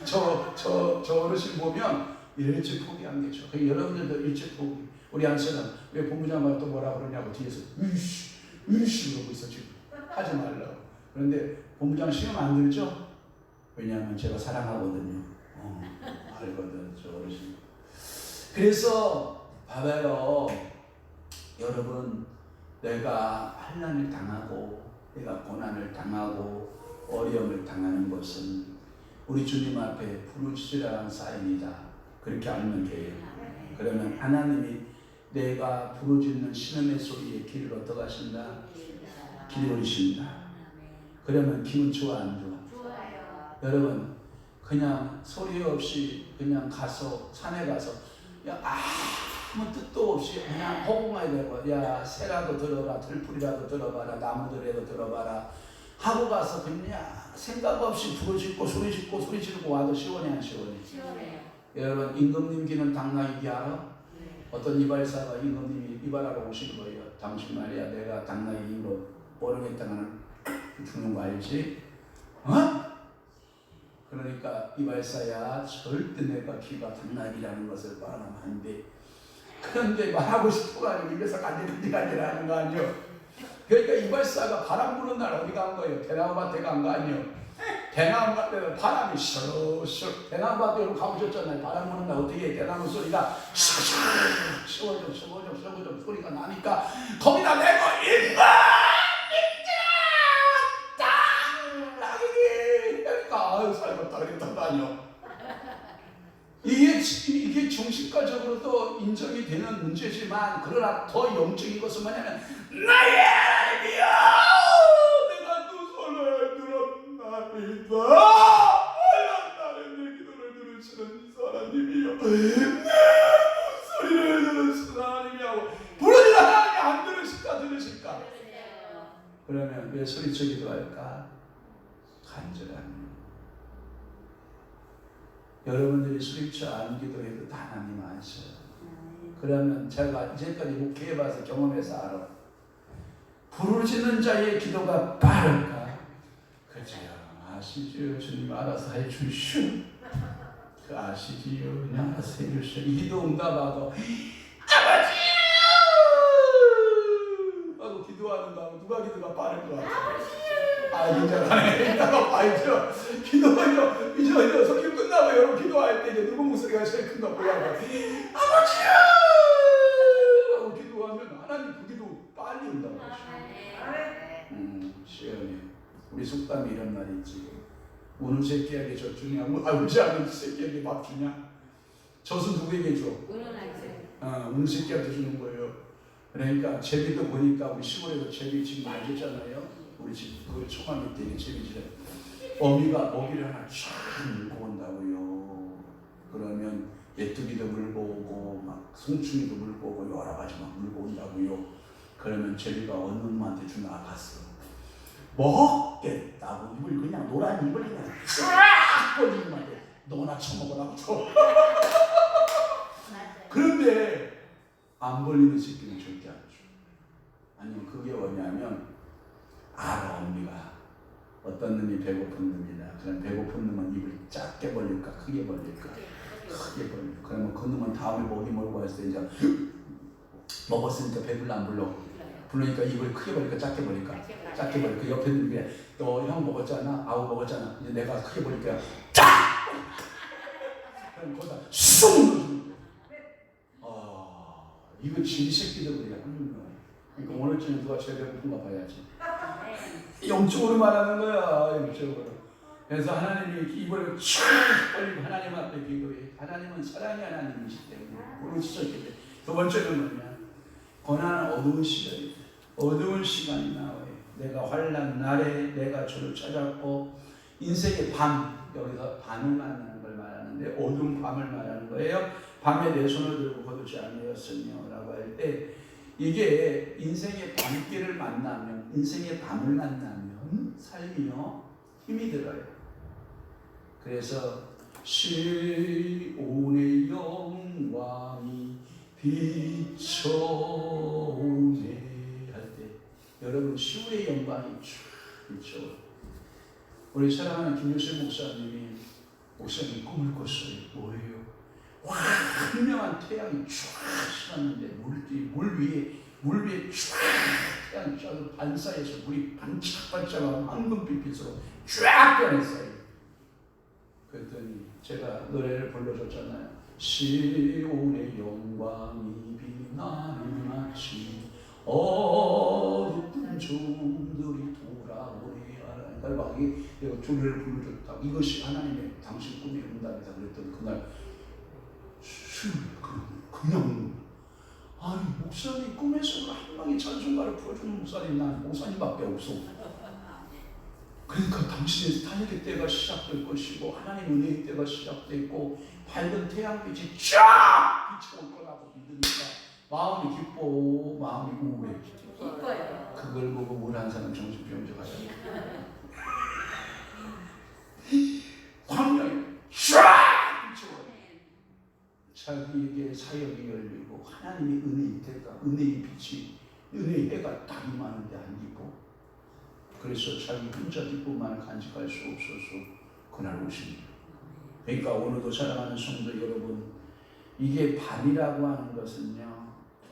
Speaker 1: 저 어르신 보면 일찍 포기한 게죠. 여러분들도 일찍 포기. 우리 안서는 왜 본부장만 또 뭐라 그러냐고 뒤에서 으이씨 그러고 있어 지금. 하지 말라고. 그런데 본부장 시험 안 들죠? 왜냐하면 제가 사랑하거든요. 알거든 저 어르신. 그래서 봐봐요. 여러분, 내가 환난을 당하고 내가 고난을 당하고 어려움을 당하는 것은 우리 주님 앞에 부르짖으라는 사인이다. 그렇게 알면 돼요. 그러면 하나님이 내가 부르짖는 신음의 소리에 귀를 어떻게 하신다? 기울이신다. 그러면 기분 좋아 안 좋아? 좋아요. 여러분, 그냥 소리 없이 그냥 가서 산에 가서 야 아무 뜻도 없이 그냥 호응해야 되고 야 새라도 들어봐, 들풀이라도 들어봐라, 나무들에도 들어봐라 하고 가서 그냥 생각 없이 부르짖고 소리 지르고 와도 시원해 안 시원해? 시원해요. 여러분, 임금님 귀는 당나귀 귀 알아? 어떤 이발사가 임금님이 이발하러 오신 거예요. 당신 말이야 내가 당나귀 귀로 모르겠다가는 죽는 거 알지? 그러니까 이발사야 절대 내가 귀가 당나귀라는 것을 말하면 안 돼. 그런데 말하고 싶어가지고 입에서 간질간질하는 거 아니요? 그러니까 이발사가 바람 부는 날 어디 간 거예요? 대나무밭에 간 거 아니요? 대나무밭에는 바람이 슉슉 대나무밭에 가보셨잖아요. 바람 부는 날 어떻게 해? 대나무 소리가 슉슉 슈어적 소리가 나니까 거기다 내고 인간 아유 살겠다 그랬다니요. 이게 정신과적으로도 인정이 되는 문제지만 그러나 더 영적인 것은 뭐냐면 나의 하나님이여 내가 또 손을 들었나이다. 나는 내 기도를 들으시는 하나님이여 내 목소리를 들으시는 하나님이여 부르짖는 하나님이 안 들으실까? 그러면 왜 소리쳐 기도할까? 간절함. 여러분들이 소리쳐 안 기도해도 다 하나님 아셔요. 그러면 제가 이제까지 목회해봐서 경험해서 알아. 부르짖는 자의 기도가 빠를까? 그죠? 아시죠? 주님 알아서 해주시오. 그 아시지요? 그냥 알아서 해주시오. 이 기도 응답하고 아버지! 하고 기도하는 거 누가 기도가 빠를 것 같아요? 긴장하네. 이따가 봐야죠. 기도하죠. 이제 설교 끝나고 여러분 기도할 때 이제 누구 목소리가 제일 큰가 보여요. 아버지야! 하고 기도하면 하나님 그 기도 빨리 온다고 하시죠. 시원해. 우리 속담에 이런 말이 있지. 우는 새끼에게 젖 주냐? 울지 않는 새끼에게 밥 주냐? 젖은 누구에게 줘? 우는 새끼한테 주는 거예요. 그러니까 제비도 보니까 우리 시골에도 제비 지금 알겠잖아요. 우리 집 그 초반 밑에 있는 제비집에 어미가 먹이를 하나 쫙 물고 온다고요. 그러면 메뚜기도 물고 오고 막 송충이도 물고 오고 여러 가지 막 물고 온다고요. 그러면 제비가 어느 놈한테 주나 갔어. 먹겠다고 입을 그냥 노란 입을 그냥 쫙 벌린 놈한테 너나 처먹으라고 줘. 그런데 안 벌리는 새끼는 절대 안 줘. 아니면 그게 뭐냐면 알아 언니가 어떤 놈이 배고픈 놈이다. 그럼 배고픈 놈은 입을 작게 벌릴까 크게 벌릴까? 크게 벌릴까? 그러면 그 놈은 다음에 먹이 먹고 했을 때 이제 먹었으니까 배불러 안 불러? 불러니까 입을 크게 벌릴까 작게 벌릴까? 작게 벌릴까? 옆에 놈이 너 형 먹었잖아? 아우 먹었잖아. 이제 내가 크게 벌릴 거야. 쫙! 그럼 거기다 쑥 넣어주는 거야. 이거 진리 새끼들 그래. 그러니까 오늘쯤에 누가 제일 배고픈가 봐야지. 영적으로 말하는 거야. 영적으로. 그래서 하나님이 입을 쫙 벌리고 하나님 앞에 기도해. 하나님은 사랑의 하나님이시기 때문에 부르짖었기 때문에. 두 번째는 뭐냐? 고난은 어두운 시간이 나와요. 내가 환난 날에 내가 주를 찾았고 인생의 밤, 여기서 밤을 만나는 걸 말하는데 어두운 밤을 말하는 거예요. 밤에 내 손을 들고 거두지 아니었으며 라고 할 때 이게 인생의 밤길을 만나면, 인생의 밤을 만나면 삶이요 힘이 들어요. 그래서 시온의 영광이 비춰오네 할 때 여러분 시온의 영광이 쫙 비춰. 우리 사랑하는 김유실 목사님이 목사님 꿈을 꿨어요. 뭐예요? 환명한 태양이 쫙 쏘았는데 물 위에 쫙 태양이 쫙 반사해서 물이 반짝반짝하고 황금빛으로 쫙 변했어요. 그랬더니 제가 노래를 불러줬잖아요. 시온의 영광이 빛나는 아침 어두운 종들이 돌아오네. 막 내가 노래를 불러줬다. 이것이 하나님의 당신 꿈의 응답이다 그랬더니 그날 그냥 아니 목사님 꿈에서 한 명이 찬송가를 풀어주는 목사님 난 목사님밖에 없어. 그러니까 당신의 탄핵의 때가 시작될 것이고 하나님 은혜의 때가 시작됐고 밝은 태양빛이 쫙 비춰올 거라고 믿으니까 마음이 기뻐. 마음이 우울해. 기뻐요. 그걸 보고 우울한 사람 정신병자 가요. 광명이 쫙 비춰요. 자기에게 사역이 열리고 하나님의 은혜의 때가 은혜의 빛이 은혜의 해가 딱 임하는데 안 기뻐. 그래서 자기 혼자 기쁨만을 간직할 수 없어서 그날 오십니다. 그러니까 오늘도 사랑하는 성도 여러분, 이게 밤이라고 하는 것은요,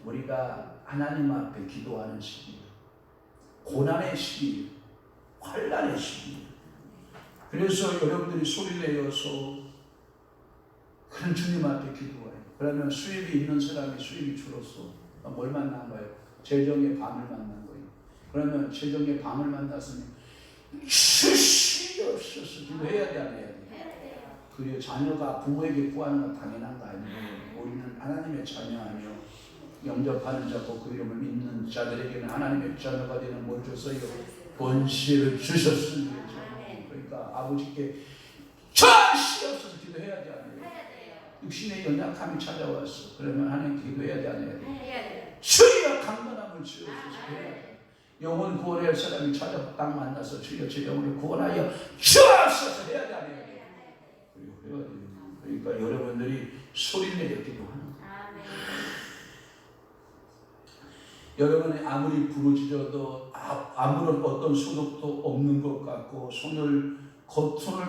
Speaker 1: 우리가 하나님 앞에 기도하는 시기예요. 고난의 시기예요. 환난의 시기예요. 그래서 여러분들이 소리를 내어서 그런 주님 앞에 기도해요. 그러면 수입이 있는 사람이 수입이 줄었어. 뭘 만난 거예요? 재정의 밤을 만난 거예요. 그러면 재정의 밤을 만났으면 수시 없어서 기도해야 돼, 안 해야 돼? 그리고 자녀가 부모에게 구하는 건 당연한 거 아니에요. 우리는 하나님의 자녀하며 영접하는 자고 그 이름을 믿는 자들에게는 하나님의 자녀가 되는 뭘 줬어요? 권세를 주셨으니. 그러니까 아버지께 전시 없어서 기도해야 돼, 안 해요? 육신의 연약함이 찾아왔어. 그러면 하나님 기도해야 돼, 안 해야 돼? 주여 강건함을 주옵소서 해야 돼. 영혼 구원할 사람이 찾아 딱 만나서 주여 제 영혼을 구원하여 주옵소서 해야 돼, 안 해야 돼? 그리고 해야 돼. 그러니까 여러분들이 소리 내려 기도하는 거예요. 여러분이 아무리 부르짖어도 아무런 어떤 소득도 없는 것 같고 손을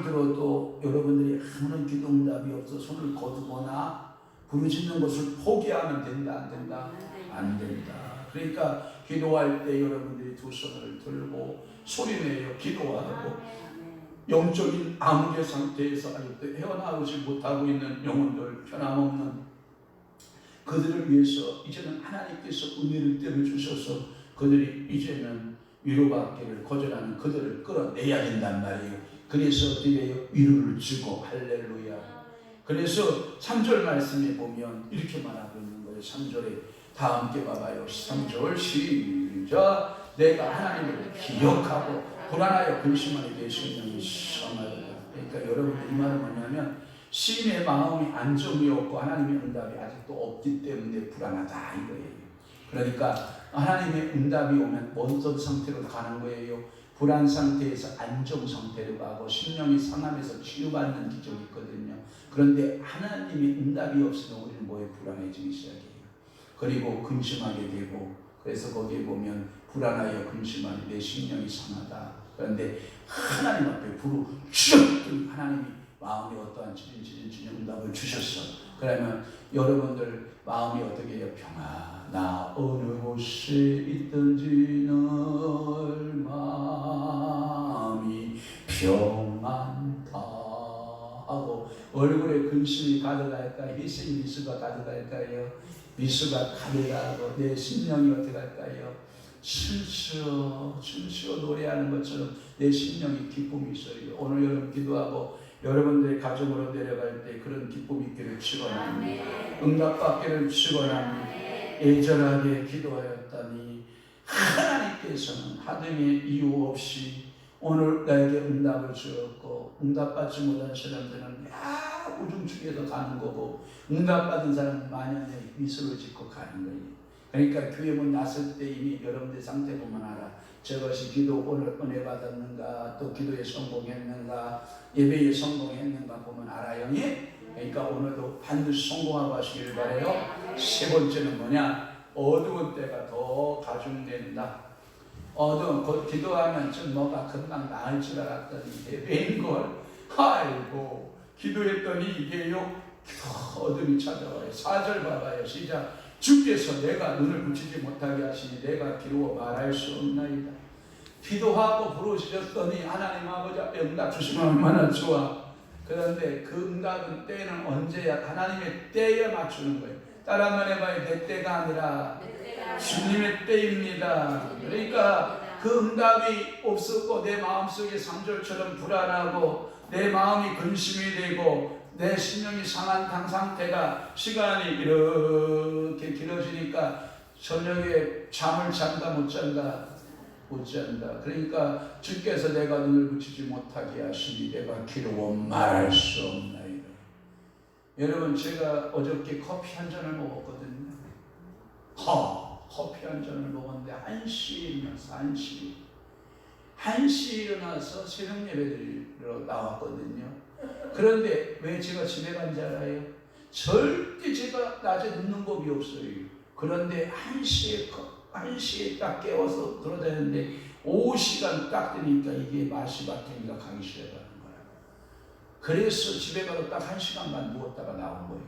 Speaker 1: 들어도 여러분들이 아무런 기도응답이 없어 손을 거두거나 부르짖는 것을 포기하면 된다, 안 된다? 안 된다. 그러니까 기도할 때 여러분들이 두 손을 들고 소리내어 기도하고 영적인 암흑의 상태에서 헤어나오지 못하고 있는 영혼들, 변함없는 그들을 위해서 이제는 하나님께서 은혜를 때려 주셔서 그들이 이제는 위로받기를 거절하는 그들을 끌어내야 된단 말이에요. 그래서 어떻게 해요? 위로를 주고 할렐루야. 그래서 3절 말씀에 보면 이렇게 말하고 있는 거예요. 3절에 다 함께 봐봐요. 3절 시작. 내가 하나님을 기억하고 불안하여 근심하는 내 심령이 성하다. 그러니까 여러분들 이 말은 뭐냐면 시인의 마음이 안정이 없고 하나님의 응답이 아직도 없기 때문에 불안하다 이거예요. 그러니까 하나님의 응답이 오면 어떤 상태로 가는 거예요? 불안 상태에서 안정 상태로 가고 심령이 상함에서 치유받는 기적이 있거든요. 그런데 하나님의 응답이 없으면 우리는 뭐에 불안해지기 시작해요. 그리고 근심하게 되고 그래서 거기에 보면 불안하여 근심하니 내 심령이 상하다. 그런데 하나님 앞에 부르짖었더니 하나님이 마음에 어떠한 지진 응답을 주셨어. 그러면 여러분들 마음이 어떻게 해요? 평화. 나 어느 곳에 있든지 늘 마음이 평안다 하고 얼굴에 근심이 가득할까요? 희생 미수가 가득할까요? 미수가 가득하고 내 심령이 어떻게 할까요? 춤추어 노래하는 것처럼 내 심령이 기쁨이 있어요. 오늘 여러분 기도하고 여러분들의 가정으로 내려갈 때 그런 기쁨이 있기를 축원합니다. 응답받기를 축원합니다. 애절하게 기도하였다니 하나님께서는 하등의 이유 없이 오늘 나에게 응답을 주었고 응답받지 못한 사람들은 우중충해서 가는 거고 응답받은 사람은 만연히 미소를 짓고 가는 거예요. 그러니까 교회 문 났을 때 이미 여러분들 상태 보면 알아. 저것이 기도 오늘 은혜 받았는가 또 기도에 성공했는가 예배에 성공했는가 보면 알아요. 예? 그러니까 오늘도 반드시 성공하고 하시길 바라요. 세 번째는 뭐냐? 어두운 때가 더 가중된다. 어두운 기도하면 좀 뭐가 금방 나을 줄 알았더니 예배인걸. 아이고 기도했더니 이게요 어둠이 찾아와요. 4절 봐봐요. 시작. 주께서 내가 눈을 붙이지 못하게 하시니 내가 기루어 말할 수 없나이다. 기도하고 부르셨더니 하나님 아버지 앞에 응답 주시면 얼마나 좋아. 그런데 그 응답은 때는 언제야? 하나님의 때에 맞추는 거예요. 따라 한번 해봐요. 내 때가 아니라 주님의 때입니다. 그러니까 그 응답이 없었고 내 마음속에 3절처럼 불안하고 내 마음이 근심이 되고 내 심령이 상한 상태가 시간이 이렇게 길어지니까 저녁에 잠을 잔다 못 잔다? 못 잔다. 그러니까 주께서 내가 눈을 붙이지 못하게 하시니 내가 기루어 말할 수 없나이다. 여러분 제가 어저께 커피 한 잔을 먹었거든요. 커피 한 잔을 먹었는데 1시에 일어나서 1시에 일어나서 새벽 예배드리러 나왔거든요. 그런데 왜 제가 집에 간 줄 알아요? 절대 제가 낮에 눕는 법이 없어요. 그런데 1시에 딱 깨워서 돌아다녔는데 오후 시간 딱 되니까 이게 맛이 바뀌니까 가기 싫어가는 거야. 그래서 집에 가서 딱 1시간 반 누웠다가 나온 거예요.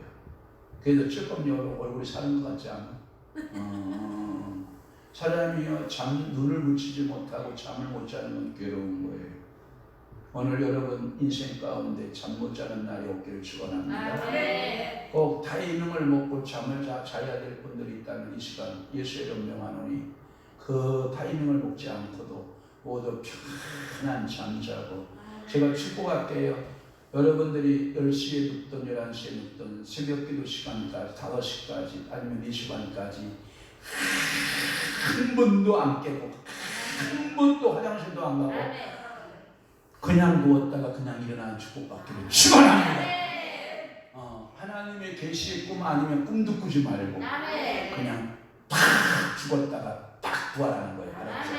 Speaker 1: 그래서 조금 얼굴이 사는 것 같지 않아? 사람이요 눈을 붙이지 못하고 잠을 못 자는 건 괴로운 거예요. 오늘 여러분 인생 가운데 잠 못 자는 날이 없기를 축원합니다. 꼭 타이밍을 먹고 잠을 자야 될 분들이 있다면 이 시간 예수의 이름 명하노니 그 타이밍을 먹지 않고도 모두 편한 잠 자고 제가 축복할게요. 여러분들이 10시에 눕든 11시에 눕든 새벽기도 시간까지 5시까지 아니면 4시간까지 한 번도 안 깨고 한 번도 화장실도 안 가고 그냥 누웠다가 그냥 일어나는 축복받기를 축원합니다. 하나님의 계시의 꿈 아니면 꿈도 꾸지 말고 그냥 팍 죽었다가 딱 부활하는 거예요. 알았죠?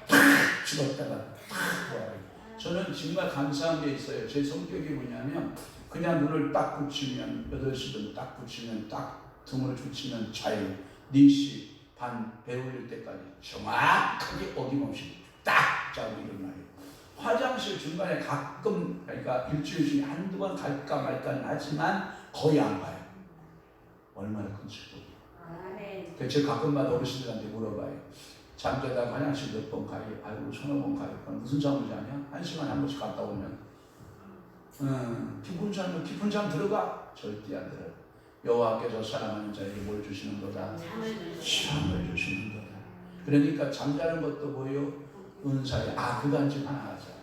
Speaker 1: 팍 죽었다가 딱 부활하는 거예요. 저는 정말 감사한 게 있어요. 제 성격이 뭐냐면 그냥 눈을 딱 붙이면 8시든 딱 붙이면 딱 등을 붙이면 자유 4시 반 배울릴 때까지 정확하게 어김없이 딱 자고 일어나요. 화장실 중간에 가끔 그러니까 일주일 중에 한두 번 갈까 말까는 하지만 거의 안 가요. 얼마나 큰 축복이에요. 그래서 제가 가끔마다 어르신들한테 물어봐요. 잠자다가 화장실 몇 번 가요? 아이고 1000번 가요. 그럼 무슨 잠을 자냐? 1시간에 한 번씩 갔다 오면 깊은 잠 들어가? 절대 안 들어요. 여호와께서 사랑하는 자에게 뭘 주시는 거다? 잠을 주시는 거다. 그러니까 잠자는 것도 뭐예요? 은사에 그간 좀 하나 하자.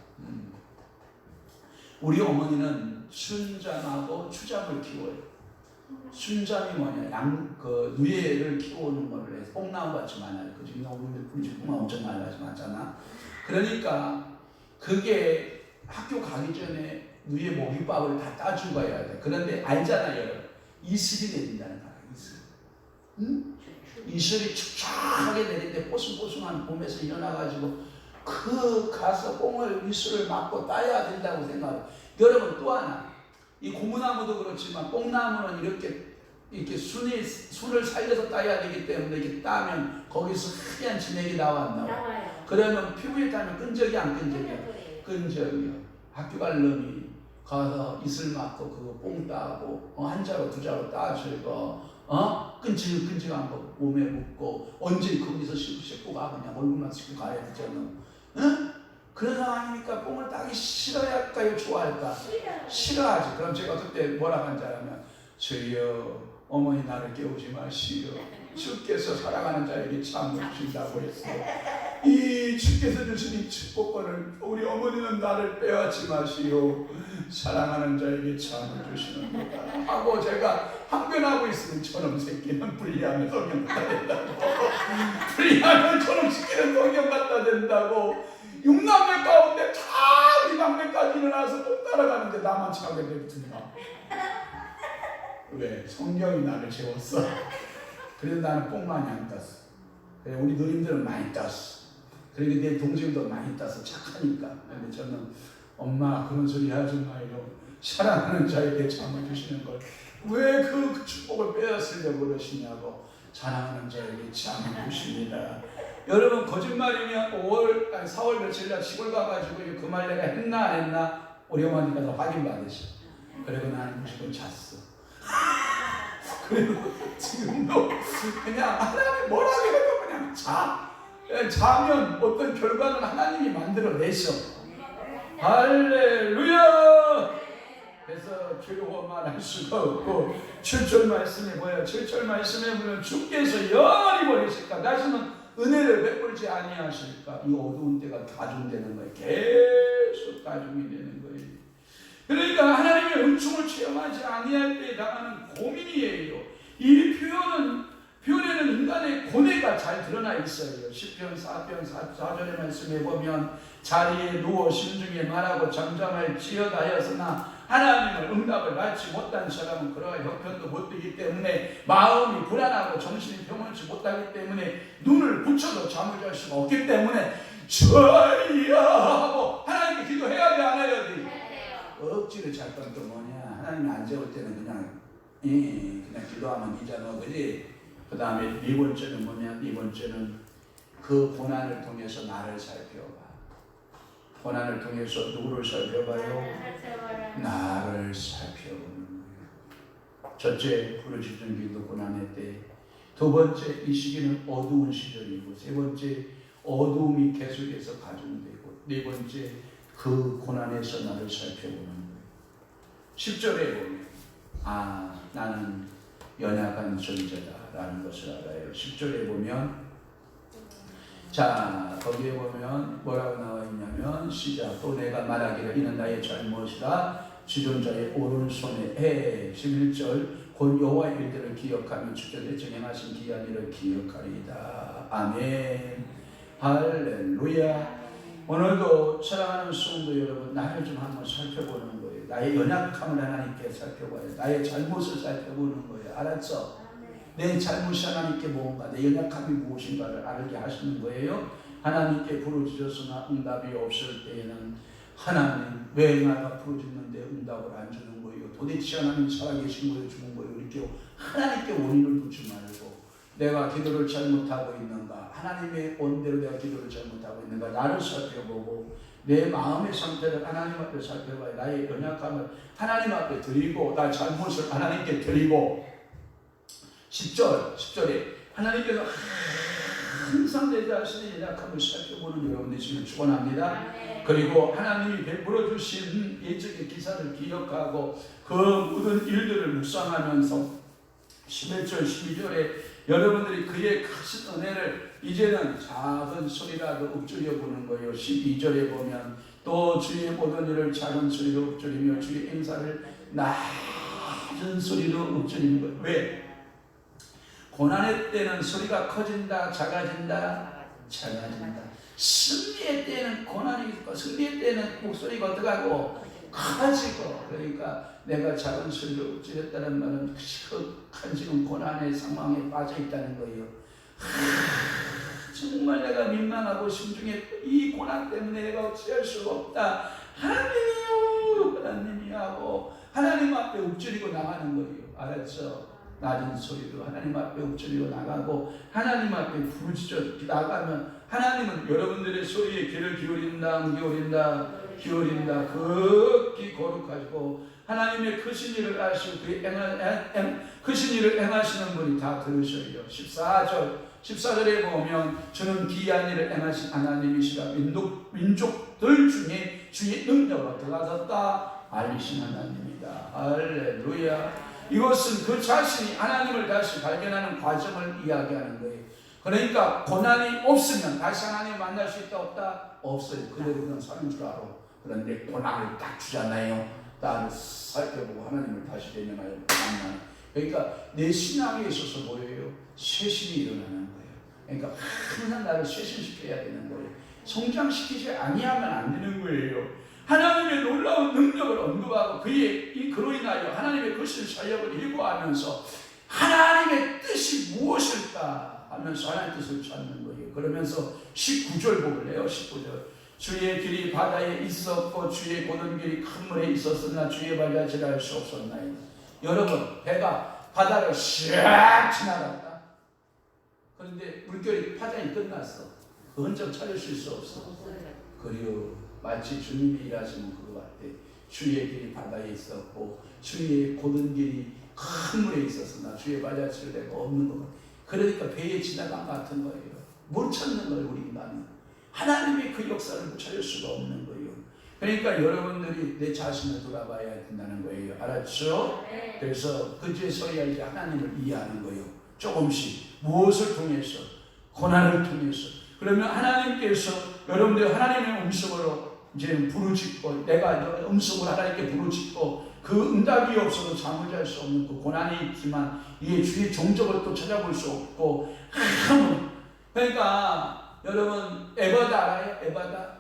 Speaker 1: 우리 어머니는 순잠하고 추잠을 키워요. 순잠이 뭐냐? 누에를 키우는 거를 해서 뽕나무 같이 많아요. 그 지금 우리 집 뽕나무 엄청 많잖아. 그러니까 그게 학교 가기 전에 누에 먹이밥을 다 따주고 가야 돼. 그런데 알잖아요, 여러분. 이슬이 내린다는 거야. 이슬이 축축하게 내리는데 뽀송뽀송한 봄에서 일어나가지고 가서 뽕을 이슬을 맞고 따야 된다고 생각해요. 여러분 또 하나 이 고무나무도 그렇지만 뽕나무는 이렇게 순을 살려서 따야 되기 때문에 이렇게 따면 거기서 하얀 진액이 나와요. 그러면 피부에 따면 끈적이 안 끈적이야? 끈적이요. 학교 갈 놈이 가서 이슬 맞고 그거 뽕 따고 한 자루 두 자루 따주고 끈질끈질한 거 몸에 묻고 언제 거기서 씻고 가 그냥 얼굴만 씻고 가야 되잖아. 그런 상황이니까 뽕을 따기 싫어할까요? 좋아할까? 싫어하지. 그럼 제가 그때 뭐라고 한지 알면 주여 어머니 나를 깨우지 마시오. 주께서 사랑하는 자에게 잠을 주신다고 했어요. 이 주께서 주신 이 축복권을 우리 어머니는 나를 빼앗지 마시오. 사랑하는 자에게 잠을 주시는 거다 하고 제가 항변하고 있으면 저놈 새끼는 불리하면 성경 갖다 된다고 불리하면 저놈 새끼는 성경 갖다 된다고 6남매 가운데 다 우리 막내까지 일어나서 꼭 따라가는데 나만 차게 되거든요. 왜? 성경이 나를 채웠어. 그래서 나는 뽕 많이 안 땄어. 그래, 우리 누님들은 많이 땄어. 그리고 내 동생도 많이 땄어. 착하니까. 근데 저는 엄마 그런 소리 하지 마요. 사랑하는 자에게 잠을 주시는 걸 왜 그 축복을 빼앗으려고 그러시냐고. 사랑하는 자에게 잠을 주십니다. 여러분 거짓말이면 4월 며칠 날 시골 가가지고 그 말 내가 했나 안 했나 우리 어머니가 다 확인 받으셔. 그리고 나는 무조건 잤어. 그리고 지금도 그냥 하나님 뭐라고 해도 그냥 자. 자면 어떤 결과는 하나님이 만들어내셔. 할렐루야. 그래서 두려워만 할 수가 없고 7절 말씀에 뭐야? 7절 말씀에 보면 주께서 영원히 버리실까? 다시는 은혜를 베풀지 아니하실까? 이 어두운 때가 가중되는 거예요. 계속 가중이 되는 거예요. 그러니까 하나님의 은총을 체험하지 아니할 때 당하는 고민이에요. 이 표현에는 인간의 고뇌가 잘 드러나 있어요. 시편 4편 4절의 말씀에 보면 자리에 누워 심중에 말하고 잠잠할지어다였으나 하나님을 응답을 받지 못한 사람은 그러한 형편도 못 되기 때문에 마음이 불안하고 정신이 평온치 못하기 때문에 눈을 붙여도 잠을 잘 수가 없기 때문에 주여 하고 하나님께 기도해야 돼 안 해야 돼? 억지로 잘 건 또 뭐냐? 하나님이 안 재울 때는 그냥 기도하면 되잖아, 그지? 그 다음에 네 번째는 뭐냐? 네 번째는 그 고난을 통해서 나를 살펴봐. 고난을 통해서 누구를 살펴봐요? 나를 살펴보는 거예요. 첫째, 부르짖는 길도 고난의 때. 두 번째, 이 시기는 어두운 시절이고, 세 번째, 어두움이 계속해서 가중되고, 네 번째, 그 고난에서 나를 살펴보는 거예요. 10절에 보면 나는 연약한 존재다라는 것을 알아요. 10절에 보면 자, 거기에 보면 뭐라고 나와 있냐면 시작. 또 내가 말하기를 이는 나의 잘못이라 지존자의 오른손에 해. 11절 곧 여호와의 일들을 기억하며 주께서 정행하신 기한 일을 기억하리이다. 아멘. 할렐루야. 오늘도 사랑하는 성도 여러분, 나를 좀 한번 살펴보는 거예요. 나의 연약함을 하나님께 살펴봐요. 나의 잘못을 살펴보는 거예요. 알았죠? 내 잘못이 하나님께 뭔가, 내 연약함이 무엇인가를 알게 하시는 거예요. 하나님께 부르짖었으나 응답이 없을 때에는 하나님 왜 내가 부르짖는데 응답을 안 주는 거예요? 도대체 하나님 살아계신 거예요? 죽은 거예요? 이렇게 하나님께 원인을 두지 말고 내가 기도를 잘못하고 있는가? 하나님의 온대로 내가 기도를 잘못하고 있는가? 나를 살펴보고 내 마음의 상태를 하나님 앞에 살펴봐야 나의 연약함을 하나님 앞에 드리고 나 잘못을 하나님께 드리고 10절에 하나님께서 항상 내 자신의 연약함을 살펴보는 여러분 되시길 축원합니다. 그리고 하나님이 베풀어 주신 예적의 기사를 기억하고 그 모든 일들을 묵상하면서 11절 12절에 여러분들이 그의 크신 은혜를 이제는 작은 소리라도 읊조려 보는 거예요. 12절에 보면 또 주의 모든 일을 작은 소리로 읊조리며 주의 행사를 낮은 소리로 읊조리는 거예요. 왜? 고난의 때는 소리가 커진다, 작아진다, 작아진다. 승리의 때는 고난이 있고 승리의 때는 목소리가 어떡하고 커지고. 그러니까 내가 작은 소리로 읊조렸다는 말은 큰 지금 고난의 상황에 빠져 있다는 거예요. 정말 내가 민망하고 심중에 이 고난 때문에 내가 어찌할 수가 없다. 하나님이요, 하나님이 하고 하나님 앞에 읊조리고 나가는 거예요. 알았죠? 낮은 소리로 하나님 앞에 읊조리고 나가고 하나님 앞에 부르짖어 나가면 하나님은 여러분들의 소리에 귀를 기울인다, 안 기울인다, 기울인다. 극히 거룩하시고 하나님의 크신 일을 아시고 크신 일을 행하시는 분이 다 들으셔요. 14절에 보면 저는 기이한 일을 행하신 하나님이시라 민족들 중에 주의 능력으로 들어가셨다 알리신 하나님이다. 할렐루야. 이것은 그 자신이 하나님을 다시 발견하는 과정을 이야기하는 거예요. 그러니까 고난이 없으면 다시 하나님을 만날 수 있다 없다? 없어요. 그대로 그냥 사는 줄 알아. 그런데 고난을 딱 주잖아요. 나를 살펴보고 하나님을 다시 대면하여 만나는. 그러니까 내 신앙에 있어서 뭐예요? 쇄신이 일어나는 거예요. 그러니까 항상 나를 쇄신시켜야 되는 거예요. 성장시키지 아니하면 안 되는 거예요. 하나님의 놀라운 능력을 언급하고 그로 인하여 하나님의 거실 사역을 일구하면서 하나님의 뜻이 무엇일까 하면서 하나님의 뜻을 찾는 거예요. 그러면서 19절 보실래요? 19절 주의 길이 바다에 있었고 주의 고든 길이 큰 물에 있었으나 주의 발자취를 알 수 없었나이다. 여러분 배가 바다를 샥 지나갔다. 그런데 물결이 파장이 끝났어. 그 흔적 찾을 수 있어 없어? 그리고 마치 주님이 일하시는 그거 같아. 주의 길이 바다에 있었고 주의 고든 길이 큰 물에 있었으나 주의 발자취를 내가 없는 것 같아요. 그러니까 배에 지나간 것 같은 거예요. 못 찾는 거예요. 우리 인간은 하나님이 그 역사를 못 찾을 수가 없는 거예요. 그러니까 여러분들이 내 자신을 돌아봐야 된다는 거예요. 알았죠?
Speaker 2: 네.
Speaker 1: 그래서 그제서야 이제 하나님을 이해하는 거예요. 조금씩 무엇을 통해서? 고난을 통해서. 그러면 하나님께서 여러분들 하나님의 음성으로 이제 부르짖고 내가 음성으로 하나님께 부르짖고 그 응답이 없어도 잠을 잘 수 없는 그 고난이 있지만 이게 주의 종적을 또 찾아볼 수 없고 그러니까 여러분 에바다 알아요? 에바다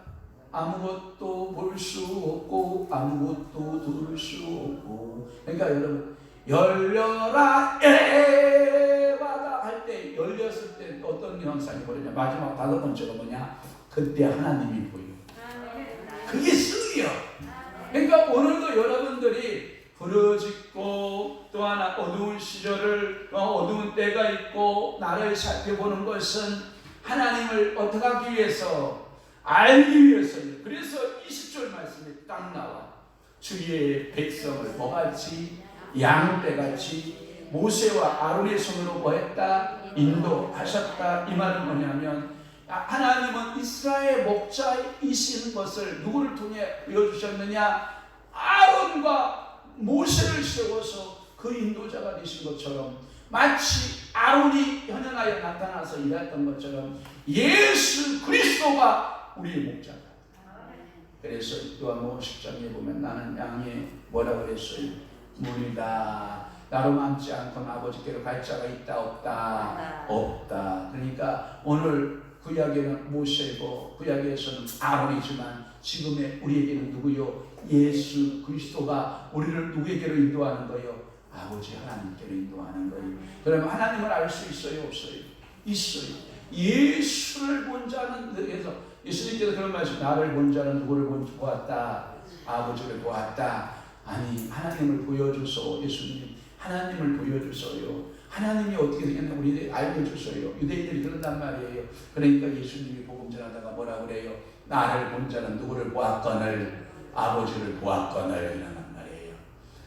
Speaker 1: 아무것도 볼 수 없고 아무것도 들을 수 없고 그러니까 여러분 열려라 에바다 할 때 열렸을 때 어떤 현상이 보이냐 마지막 5번째가 뭐냐 그때 하나님이 보여. 그게 승리야. 그러니까 오늘도 여러분들이 부르짖고 또 하나 어두운 시절을 어두운 때가 있고 나를 살펴보는 것은 하나님을 어떻게 하기 위해서 알기 위해서요. 그래서 20절 말씀에 딱 나와 주의 백성을 뭐같이 양떼같이 모세와 아론의 손으로 뭐했다? 인도하셨다. 이 말은 뭐냐면 하나님은 이스라엘 목자이신 것을 누구를 통해 보여주셨느냐? 아론과 모세를 세워서 그 인도자가 되신 것처럼 마치 아론이 현현하여 나타나서 일했던 것처럼 예수 그리스도가 우리의 목자다. 그래서 요한복음 10장에 보면 나는 양의 뭐라고 그랬어요? 문이다. 나로 남지 않고는 아버지께로 갈 자가 있다 없다? 없다. 그러니까 오늘 구약에는 모세고 구약에서는 아론이지만 지금의 우리에게는 누구요? 예수 그리스도가 우리를 누구에게로 인도하는 거예요? 아버지 하나님께로 인도하는 거예요. 그러면 하나님을 알 수 있어요? 없어요? 있어요. 예수를 본 자는 그래서 예수님께서 그런 말씀 나를 본 자는 누구를 보았다? 아버지를 보았다. 아니 하나님을 보여줘서 예수님 하나님을 보여줘서요. 하나님이 어떻게 생겼나 우리들 알려줬어요. 유대인들이 그런단 말이에요. 그러니까 예수님이 복음 전하다가 뭐라 그래요? 나를 본 자는 누구를 보았거늘 아버지를 보았거늘 이라는 말이에요.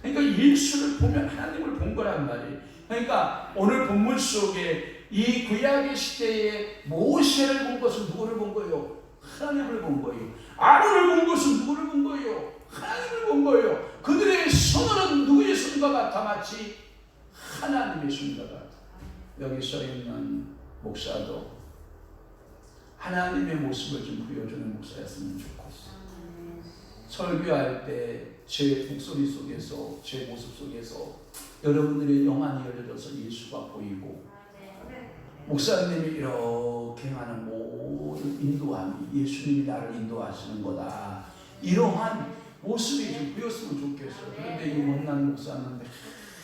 Speaker 1: 그러니까 예수를 보면 하나님을 본 거란 말이에요. 그러니까 오늘 본문 속에 이 구약의 시대에 모세를 본 것은 누구를 본 거예요? 하나님을 본 거예요. 아론을 본 것은 누구를 본 거예요? 하나님을 본 거예요. 그들의 손은 누구의 손과 같아? 마치 하나님의 손과 같아. 여기 서 있는 목사도 하나님의 모습을 좀 보여주는 목사였으면 좋겠어. 설교할 때 제 목소리 속에서 제 모습 속에서 여러분들의 영안이 열려져서 예수가 보이고 목사님이 이렇게 하는 모든 인도함이 예수님이 나를 인도하시는 거다. 이러한 모습이 좀 보였으면 좋겠어요. 그런데 이 못난 목사는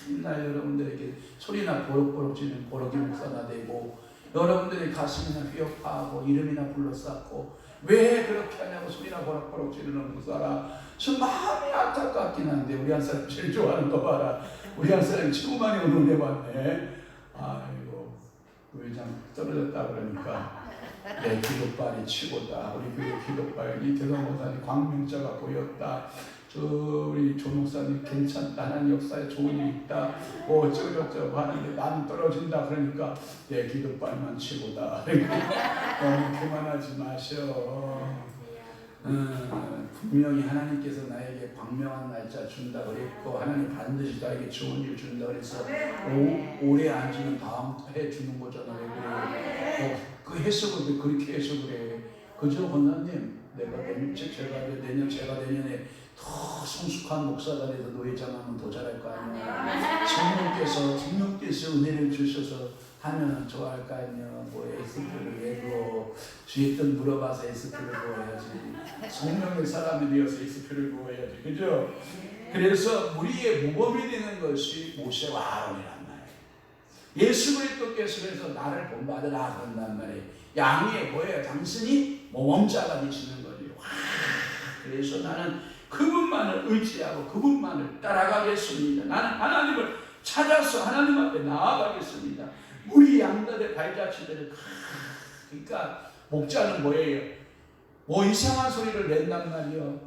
Speaker 1: 맨날 여러분들에게 소리나 보럭보럭 지는 보럭이 목사가 되고 여러분들의 가슴이나 휘협하고 이름이나 불러쌓고 왜 그렇게 하냐고 소리나 보럭보럭 지르는 목사라. 저 마음이 안타깝 같긴 한데 우리 한 사람 제일 좋아하는 거 봐라. 우리 한 사람이 최고 많이 운동해봤네. 아이고 의장 떨어졌다 그러니까 내 기도발이 최고다. 우리 교회 기도발 이태성 목사님 광명자가 보였다. 저 우리 조 목사님 괜찮다. 하나님 역사에 좋은 일 있다. 어쩌고저쩌고 하는데 나는 떨어진다. 그러니까 내 기도발만 최고다. 그만하지 마셔. 분명히 하나님께서 나에게 광명한 날짜 준다 그랬고 하나님 반드시 나에게 좋은 일 준다 그래서 올해 안 주면 다음 해 주는 거잖아. 왜 그래? 그 해석을 왜 그렇게 해석을 해? 그죠 권사님? 내가 제가 내년에 더 성숙한 목사가 돼서 노회장하면 더 잘할 거 아니야. 성령께서 은혜를 주셔서 하면 좋아할 거 아니야. 뭐 에스프를 내고 주의 뜻 물어봐서 에스프를 부어야지. 성령의 사람이 되어서 에스프를 부어야지. 그죠? 그래서 우리의 모범이 되는 것이 모세와 아론이란 말이에요. 예수 그리스도께서 그래서 나를 본받으라 그런단 말이에요. 양의 뭐예요? 당신이 모범자가 되시는 거죠. 그래서 나는 그분만을 의지하고 그분만을 따라가겠습니다. 나는 하나님을 찾아서 하나님 앞에 나아가겠습니다. 우리 양들의 발자취들을 그러니까 목자는 뭐예요? 뭐 이상한 소리를 낸단 말이요.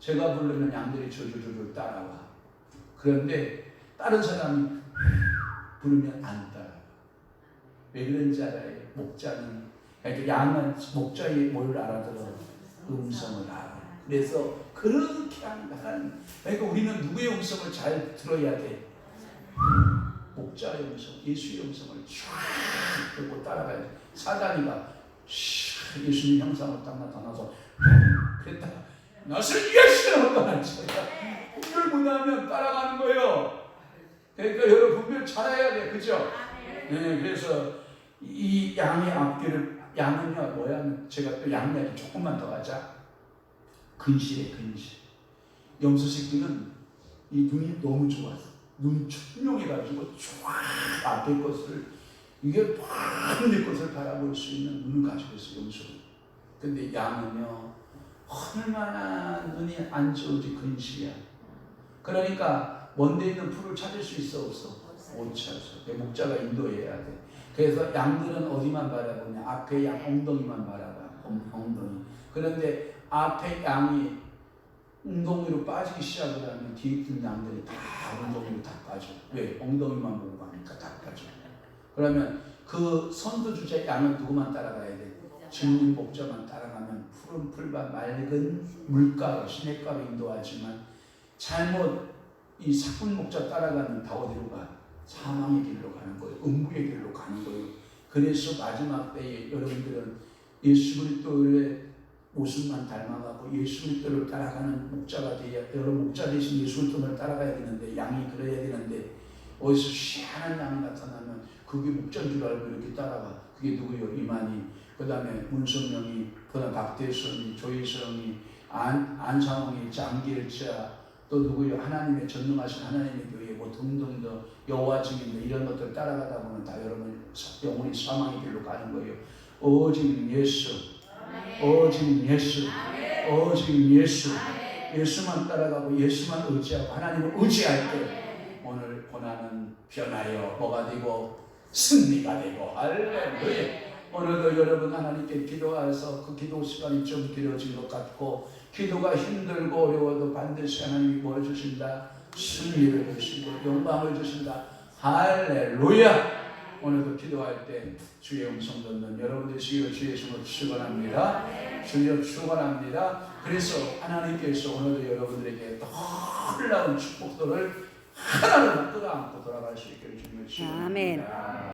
Speaker 1: 제가 부르면 양들이 줄줄줄 따라와. 그런데 다른 사람이 부르면 안 따라와. 왜 그런지 알아요? 목자는, 그러니까 양은 목자의 뭘 알아들어? 음성을 알아. 그래서 그렇게 한다는, 그러니까 우리는 누구의 음성을 잘 들어야 돼? 목자의 음성, 예수의 음성을 쫙 듣고 따라가야 돼. 사단이가 예수님 형상으로 딱 나타나서 그랬다. 나를 예수라고 떠났어요. 분별 문화하면 따라가는 거예요. 그러니까 여러분 분별 잘해야 돼, 그죠? 네, 그래서 이 양의 앞뒤를, 양은요 뭐야? 제가 또 양 이야기 조금만 더 하자. 근실해, 근실. 염소 새끼는 이 눈이 너무 좋았어. 눈이 총명해가지고 쫙 앞에 것을, 이게 반대 것을 바라볼 수 있는 눈을 가지고 있어, 염소는. 근데 양은요 얼마나 눈이 안 좋은지 근실이야. 그러니까 먼데 있는 풀을 찾을 수 있어, 없어? 못 찾아. 목자가 인도해야 돼. 그래서 양들은 어디만 바라보냐? 앞에 양 엉덩이만 바라봐. 엉덩이. 그런데 앞에 양이 엉덩이로 빠지기 시작을 하면 뒤에 있는 양들이 다 엉덩이로 다 빠져. 왜? 엉덩이만 보고 가니까 다 빠져. 그러면 그 선두주자 양은 누구만 따라가야 돼? 증인 목자만 따라가면 푸른 풀과 맑은 물가로, 시냇가로 인도하지만 잘못 이 사꾼 목자 따라가면 다 어디로 가? 사망의 길로 가는 거예요. 음부의 길로 가는 거예요. 그래서 마지막 때에 여러분들은 예수 그리스도의 모습만 닮아가고 예수 그리스도를 따라가는 목자가 돼야, 여러분 목자 대신 예수 그리스도를 따라가야 되는데, 양이 그래야 되는데 어디서 희한한 양이 나타나면 그게 목자인 줄 알고 이렇게 따라가. 그게 누구요? 이만희, 그 다음에 문성명이, 그 다음에 박대선이, 조희성이, 안상홍이, 장길자, 또 누구요? 하나님의 전능하신 하나님의 교회 뭐 등등 더 여호와 증인 이런 것들 따라가다 보면 다 여러분 영혼이 사망의 길로 가는 거예요. 오직 예수, 오직 예수, 오직 예수, 예수만 따라가고 예수만 의지하고 하나님을 의지할 때 오늘 고난은 변하여 뭐가 되고 승리가 되고, 할렐루야. 오늘도 여러분 하나님께 기도해서 그 기도 시간이 좀 길어진 것 같고, 기도가 힘들고 어려워도 반드시 하나님이 뭘 주신다? 승리를 주시고 영광을 주신다. 할렐루야. 오늘도 기도할 때 주의 음성 듣는 여러분 되시기를 주의 이름으로 축원합니다. 주여 축원합니다. 그래서 하나님께서 오늘도 여러분들에게 놀라운 축복들을 하나로 끌어안고 돌아갈 수 있기를 주님을 축원합니다.